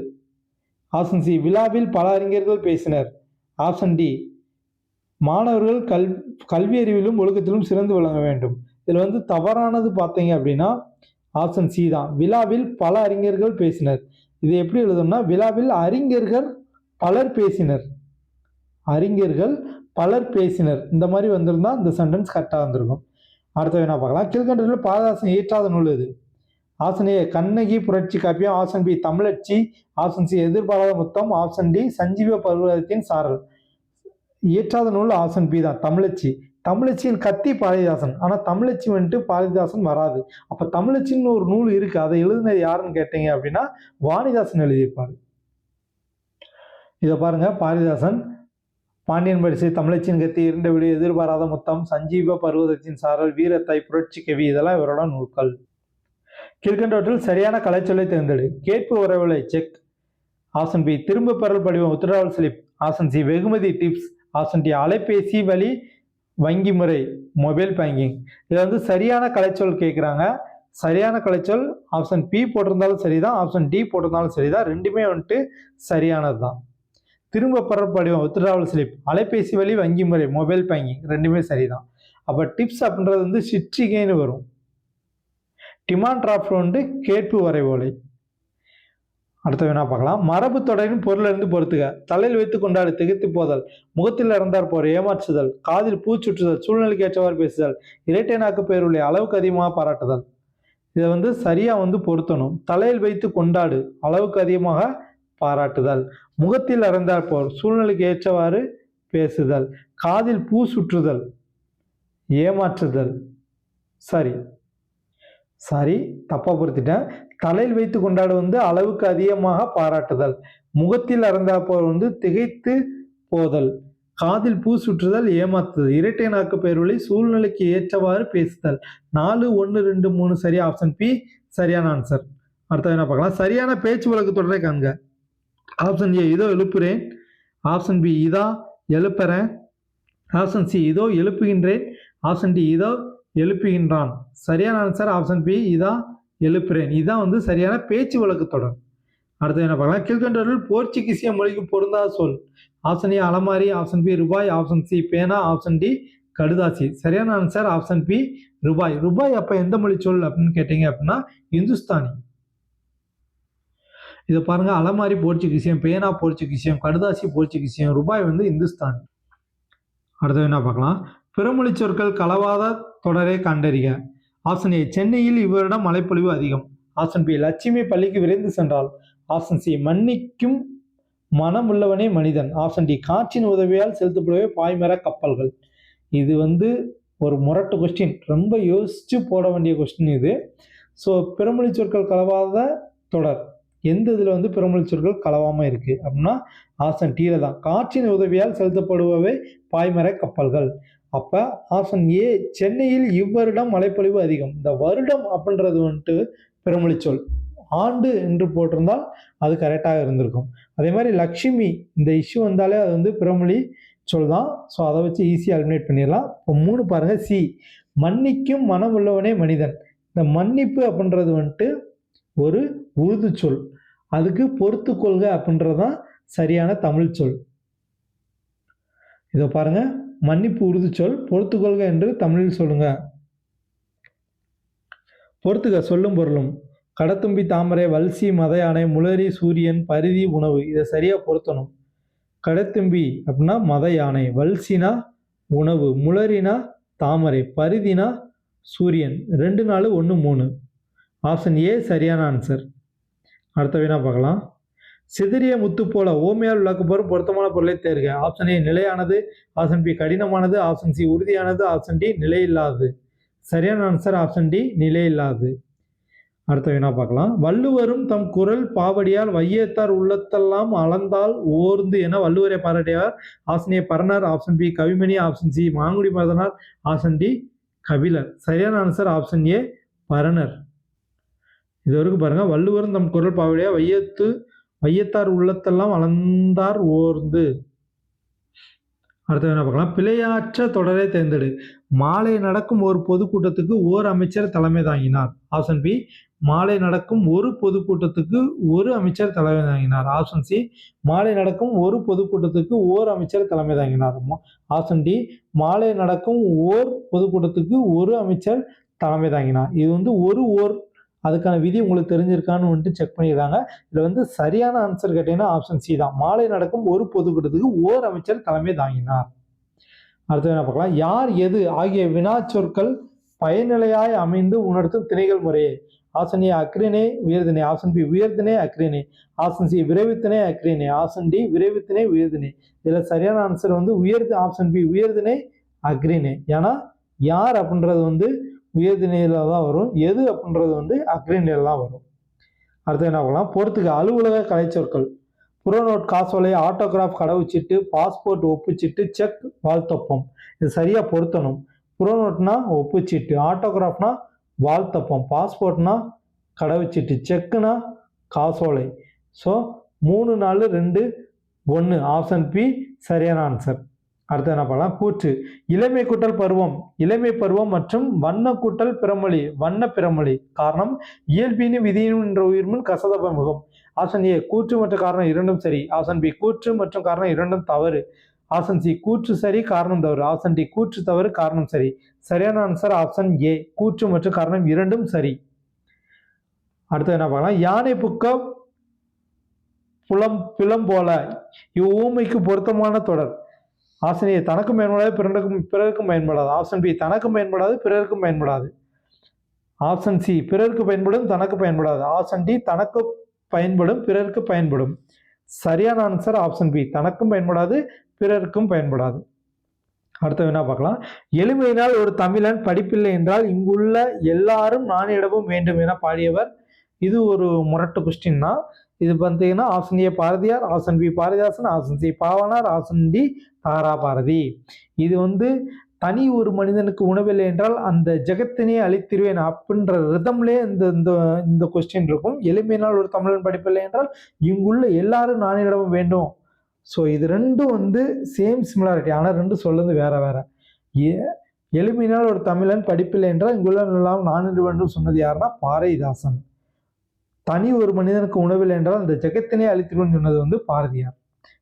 ஆப்ஷன் சி விழாவில் பல அறிஞர்கள் பேசினர், ஆப்ஷன் டி மாணவர்கள் கல்வி அறிவிலும் ஒழுக்கத்திலும் சிறந்து விளங்க வேண்டும். இதில் வந்து தவறானது பார்த்தீங்க அப்படின்னா ஆப்ஷன் சி தான், விழாவில் பல அறிஞர்கள் பேசினர். இது எப்படி எழுதணும்னா விழாவில் அறிஞர்கள் பலர் பேசினர், அறிஞர்கள் பலர் பேசினர், இந்த மாதிரி வந்திருந்தா இந்த சென்டென்ஸ் கரெக்டாக வந்திருக்கும். அடுத்த வினா பார்க்கலாம். கீழ்கண்டவற்றில் பாரதிதாசன் இயற்றாத நூல் எது? ஆப்ஷன் ஏ கண்ணகி புரட்சி காப்பியம், ஆப்ஷன் பி தமிழச்சி, ஆப்ஷன் சி எதிர்பாராத முத்தம், ஆப்ஷன் டி சஞ்சீவ பர்வதத்தின் சாரல். இயற்றாத நூல் ஆப்ஷன் பி தான், தமிழச்சி. தமிழச்சியின் கத்தி பாரதிதாசன், ஆனால் தமிழச்சி வந்துட்டு பாரதிதாசன் வராது. அப்போ தமிழச்சின்னு ஒரு நூல் இருக்கு, அதை எழுதினது யாருன்னு கேட்டீங்க அப்படின்னா வாணிதாசன் எழுதியிருப்பாரு. இதை பாருங்க, பாரதிதாசன் பாண்டியன் பரிசு, தமிழச்சியின் கத்தி, இரண்டு விடு, எதிர்பாராத முத்தம், சஞ்சீவ பர்வதத்தின் சாரல், வீரத்தாய், புரட்சி கவி, இதெல்லாம் இவரோட நூல்கள். கீழ்கண்டவற்றில் சரியான கலைச்சொல்லை தேர்ந்தெடு. கேட்பு உறவுகளை செக், ஆப்ஷன் பி திரும்ப பெறல் படிவம் உத்தரவாதல் ஸ்லிப், ஆப்ஷன் சி வெகுமதி டிப்ஸ், ஆப்ஷன் டி அலைபேசி வழி வங்கி முறை மொபைல் பேங்கிங். இதில் வந்து சரியான கலைச்சொல் கேட்குறாங்க. சரியான கலைச்சொல் ஆப்ஷன் பி போட்டிருந்தாலும் சரிதான், ஆப்ஷன் டி போட்டிருந்தாலும் சரிதான், ரெண்டுமே வந்துட்டு சரியானது தான். திரும்ப பெறல் படிவம் வித்ட்ராவல் ஸ்லிப், அலைபேசி வழி வங்கி முறை மொபைல் பேங்கிங், ரெண்டுமே சரிதான். அப்போ டிப்ஸ் அப்படின்றது வந்து சிற்றிகைன்னு வரும். டிமாண்ட் டிராஃப்ட் வந்து கேட்பு வரைவோலை. அடுத்த வேணா பார்க்கலாம். மரபு தொடரின் பொருளிலிருந்து பொறுத்துக. தலையில் வைத்து கொண்டாடு திகைத்து போதல், முகத்தில் இறந்தார் போர் ஏமாற்றுதல், காதில் பூச்சுற்றுதல், சூழ்நிலைக்கு ஏற்றவாறு பேசுதல், இரட்டை நாக்கு பெயருள்ள அளவுக்கு அதிகமாக பாராட்டுதல். இதை வந்து சரியா வந்து பொருத்தணும். தலையில் வைத்து கொண்டாடு அளவுக்கு அதிகமாக பாராட்டுதல், முகத்தில் இறந்தார் போர் சூழ்நிலைக்கு ஏற்றவாறு பேசுதல், காதில் பூ சுற்றுதல் ஏமாற்றுதல், சரி சரி, தப்பா பொருத்திட்டேன். தலையில் வைத்து கொண்டாடுவது அளவுக்கு அதிகமாக பாராட்டுதல். முகத்தில் அறந்தாற்போல் திகைத்து போதல். காதில் பூ சுற்றுதல், ஏமாத்துதல். இரட்டை நாக்கு பெயர்வழி, சூழ்நிலைக்கு ஏற்றவாறு பேசுதல். 4, 1, 2, 3 சரி. ஆப்ஷன் பி சரியான ஆன்சர். அடுத்தது என்ன பார்க்கலாம்? சரியான பேச்சு வழக்கு தொடரை காண்க. ஆப்ஷன் ஏ, இதோ எழுப்புறேன். ஆப்ஷன் பி, இதா எழுப்புறேன். ஆப்ஷன் சி, இதோ எழுப்புகின்றேன். ஆப்ஷன் டி, இதோ எழுப்புகின்றான். சரியான ஆன்சர் ஆப்ஷன் பி, இதா எழுப்புறேன். இதான் சரியான பேச்சு வழக்கு தொடர். அடுத்து என்ன பார்க்கலாம்? கீழ்கண்டவற்றில் போர்ச்சுகீசிய மொழிக்கு பொருந்தாத சொல். ஆப்ஷன் ஏ அலமாரி, ஆப்ஷன் பி ரூபாய், ஆப்ஷன் சி பேனா, ஆப்ஷன் டி கடுதாசி. சரியான ஆன்சர் ஆப்ஷன் பி ரூபாய். ரூபாய் அப்ப எந்த மொழி சொல் அப்படின்னு கேட்டீங்க அப்படின்னா இந்துஸ்தானி. இதை பாருங்க, அலமாரி போர்ச்சுகீசியம், பேனா போர்ச்சுகீசியம், கடுதாசி போர்ச்சுகீசியம், ரூபாய் இந்துஸ்தானி. அடுத்தது என்ன பார்க்கலாம்? பிறமொழி சொற்கள் கலவாத தொடரை கண்டறிக. ஆப்ஷன் ஏ, சென்னையில் இவரிடம் மழைப்பொழிவு அதிகம். ஆப்ஷன் பி, லட்சுமி பள்ளிக்கு விரைந்து சென்றாள். ஆப்ஷன் சி, மன்னிக்கும் மனம் உள்ளவனே மனிதன். ஆப்ஷன் டி, காற்றின் உதவியால் செலுத்தப்படுவே பாய்மர கப்பல்கள். இது ஒரு முரட்டு கொஸ்டின், ரொம்ப யோசிச்சு போட வேண்டிய கொஸ்டின் இது. ஸோ பிறமொழி சொற்கள் கலவாத தொடர் எந்த இதில் பிறமொழி சொற்கள் கலவாமல் இருக்கு அப்படின்னா ஆப்ஷன் டீல தான். காற்றின் உதவியால் செலுத்தப்படுபவை பாய்மர கப்பல்கள். அப்ப ஆப்ஷன் ஏ, சென்னையில் இவ்வருடம் மழைப்பொழிவு அதிகம். இந்த வருடம் அப்படின்றது பிறமொழி சொல். ஆண்டு என்று போட்டிருந்தால் அது கரெக்டாக இருந்திருக்கும். அதே மாதிரி லட்சுமி இந்த இஷ்யூ வந்தாலே அது பிறமொழி சொல் தான். ஸோ அதை வச்சு ஈஸியாக எலிமினேட் பண்ணிடலாம். இப்போ 3 பாருங்க. சி, மன்னிக்கும் மனம் உள்ளவனே மனிதன். இந்த மன்னிப்பு அப்படின்றது ஒரு உருது சொல். அதுக்கு பொறுத்து கொள்க அப்படின்றதான் சரியான தமிழ் சொல். இதை பாருங்க, மன்னிப்பு உருது சொல், பொறுத்து கொள்க என்று தமிழில் சொல்லுங்க. பொறுத்துக சொல்லும் பொருளும். கடத்தும்பி தாமரை, வல்சி மத யானை, முளரி சூரியன், பரிதி உணவு. இதை சரியா பொருத்தணும். கடத்தும்பி அப்படின்னா மத யானை, வல்சினா உணவு, முளரினா தாமரை, பரிதினா சூரியன். 2 4 1 3. ஆப்ஷன் ஏ சரியான ஆன்சர். அடுத்த வினா பார்க்கலாம். சிதறிய முத்து போல ஓமையால் விளக்கப்படும் பொருத்தமான பொருளை தேர்க. ஆப்ஷன் ஏ நிலையானது, ஆப்ஷன் பி கடினமானது, ஆப்ஷன் சி உறுதியானது, ஆப்ஷன் டி நிலையில்லாதது. சரியான ஆன்சர் ஆப்ஷன் டி நிலையில்லாதது. அடுத்த வினா பார்க்கலாம். வள்ளுவரும் தம் குரல் பாவடியால் வையத்தார் உள்ளத்தெல்லாம் அளந்தால் ஓர்ந்து என வள்ளுவரை பாராட்டியவர். Option A Paranar, option B Kavimani, option C Mangudi Marudhanar, option D Kapilar. சரியான ஆன்சர் ஆப்ஷன் ஏ பரணர். இது வரைக்கும் பாருங்க. வள்ளுவரும் தம் குரல் பாவடியா வையத்தார் உள்ளத்தெல்லாம் அளந்தார் ஓர்ந்து. அடுத்த என்ன பார்க்கலாம்? பிழையாற்ற தொடரை தேர்ந்தெடு. மாலை நடக்கும் ஒரு பொதுக்கூட்டத்துக்கு ஓர் அமைச்சர் தலைமை தாங்கினார். ஆப்ஷன் பி, மாலை நடக்கும் ஒரு பொதுக்கூட்டத்துக்கு ஒரு அமைச்சர் தலைமை தாங்கினார். ஆப்ஷன் சி, மாலை நடக்கும் ஒரு பொதுக்கூட்டத்துக்கு ஓர் அமைச்சர் தலைமை தாங்கினார். ஆப்ஷன் டி, மாலை நடக்கும் ஓர் பொதுக்கூட்டத்துக்கு ஒரு அமைச்சர் தலைமை தாங்கினார். இது ஓர் அதுக்கான விதி உங்களுக்கு தெரிஞ்சிருக்கான்னு செக் பண்ணிடுறாங்க. இதுல சரியான ஆன்சர் கேட்டீங்கன்னா ஆப்ஷன் சி தான். மாலை நடக்கும் ஒரு பொதுக்கூட்டத்துக்கு ஓர் அமைச்சர் தலைமை தாங்கினார். அடுத்து என்ன பார்க்கலாம்? யார் எது ஆகிய வினா சொற்கள் பயனிலையாய் அமைந்து உணர்த்தும் திணைகள் முறையே. ஆப்ஷன் ஏ அக்ரிணை உயர்திணை, ஆப்ஷன் பி உயர்திணை அக்ரிணை, ஆப்ஷன் சி விரைவுத்திணை அக்ரிணை, ஆப்ஷன் டி விரைவுத்திணை உயர்திணை. இதுல சரியான ஆன்சர் ஆப்ஷன் பி உயர்திணை அக்ரிணை. ஏன்னா யார் அப்படின்றது உயர்திணையில தான் வரும், எது அப்படின்றது அக்ரிணையில தான் வரும். அடுத்து என்ன பார்க்கலாம்? பொறுத்துக்க அலுவலக கலைச்சொற்கள். புறநோட் காசோலை, ஆட்டோகிராஃப் கடவுச்சீட்டு, பாஸ்போர்ட் ஒப்புச்சீட்டு, செக் வாழ்த்தொப்பம். இது சரியா பொருத்தணும். புறநோட்னா ஒப்புச்சீட்டு, ஆட்டோகிராஃப்னா வாழ்த்தொப்பம், பாஸ்போர்ட்னா கடவுச்சீட்டு, செக்குனா காசோலை. ஸோ 3 4 2 1 ஆப்ஷன் பி சரியான ஆன்சர். அடுத்து என்ன பண்ணலாம்? கூற்று. இளமை கூட்டல் பருவம், இளமை பருவம் மற்றும் வண்ண கூட்டல் பிறமொழி, வண்ண பிறமொழி. காரணம் இயல்பினும் விதியினும் என்ற உயிர்முன் கசதப முகம். ஆப்ஷன் ஏ கூற்று மற்றும் காரணம் இரண்டும் சரி. ஆப்ஷன் பி கூற்று மற்றும் காரணம் இரண்டும் தவறு. ஆப்ஷன் சி கூற்று சரி காரணம் தவறு. ஆப்ஷன் டி கூற்று தவறு காரணம் சரி. சரியான ஆன்சர் ஆப்ஷன் ஏ கூற்று மற்றும் காரணம் இரண்டும் சரி. அடுத்து என்ன பார்க்கலாம்? யானை புக்க பிளம் போல இவ்வூமைக்கு பொருத்தமான தொடர். ஆப்ஷன் ஏ தனக்கும் பயன்படாது பிறருக்கும் பயன்படாது. ஆப்ஷன் பி தனக்கும் பயன்படாது பிறருக்கும் பயன்படாது. ஆப்ஷன் சி பிறருக்கு பயன்படும் தனக்கு பயன்படாது. ஆப்ஷன் டி தனக்கு பயன்படும் பிறருக்கு பயன்படும். சரியான ஆன்சர் ஆப்ஷன் பி தனக்கும் பயன்படாது பிறருக்கும் பயன்படாது. அடுத்த வேணா பார்க்கலாம். எளிமையினால் ஒரு தமிழன் படிப்பில்லை என்றால் இங்குள்ள எல்லாரும் நானிடமும் வேண்டும் என பாடியவர். இது ஒரு முரட்டு கொஸ்டின் தான். இது பார்த்தீங்கன்னா option A Bharathiyar, option B Bharathidasan, option C Pavanar, option D Thara Bharathi. இது வந்து தனி ஒரு மனிதனுக்கு உணவில்லை என்றால் அந்த ஜெகத்தினை அழித்திருவேன் அப்படின்ற ரிதம்லேயே இந்த இந்த இந்த கொஸ்டின் இருக்கும். எளிமையினால் ஒரு தமிழன் படிப்பில்லை என்றால் இங்குள்ள எல்லாரும் நானிடமும் வேண்டும். ஸோ இது ரெண்டும் வந்து சேம் சிமிலாரிட்டி, ஆனால் ரெண்டும் சொல்லுது வேற வேற. எளிமையினால் ஒரு தமிழன் படிப்பில்லை என்றால் இங்குள்ள எல்லாம் நானிட வேண்டும் சொன்னது யாருன்னா பாரதிதாசன். தனி ஒரு மனிதனுக்கு உணவில்லை என்றால் அந்த ஜெகத்தினை அழித்திருவேன் சொன்னது வந்து பாரதியார்.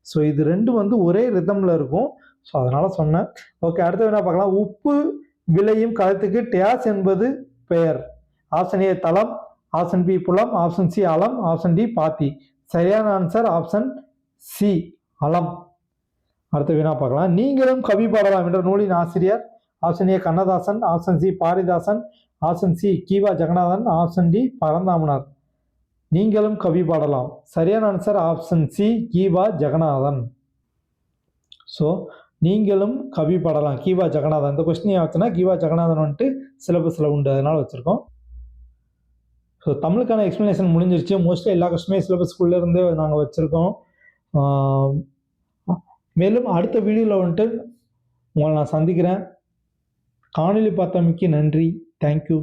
ஸோ இது ரெண்டும் வந்து ஒரே ரிதம்ல இருக்கும். ஸோ அதனால சொன்னேன். ஓகே, அடுத்து என்ன பார்க்கலாம். உப்பு விளையும் களத்துக்கு டேஸ் என்பது பெயர். ஆப்ஷன் ஏ தளம், ஆப்ஷன் பி புலம், ஆப்ஷன் சி அலம், ஆப்ஷன் டி பாத்தி. சரியான ஆன்சர் ஆப்ஷன் சி அலம். அடுத்த வினா பார்க்கலாம். நீங்களும் கவி பாடலாம் என்ற நூலின் ஆசிரியர். Option A Kannadasan, option C Bharathidasan, option C Ki Va Jagannathan, option D Paranthamanar. நீங்களும் கவி பாடலாம். சரியான answer option C Ki Va Jagannathan. So நீங்களும் கவி பாடலாம் கீவா ஜெகநாதன். இந்த கொஸ்டின் ஆச்சுன்னா கீவா ஜெகநாதன் வந்துட்டு சிலபஸில் உண்டு, அதனால வச்சுருக்கோம். ஸோ தமிழுக்கான எக்ஸ்ப்ளனேஷன் முடிஞ்சிருச்சு. மோஸ்ட்லி எல்லா கொஸ்டினுமே சிலபஸ்க்குள்ளே இருந்து நாங்கள் வச்சுருக்கோம். மேலும் அடுத்த வீடியோவில் வந்துட்டு உங்களை நான் சந்திக்கிறேன். காணொலி பார்த்தமைக்கு நன்றி. தேங்க்யூ.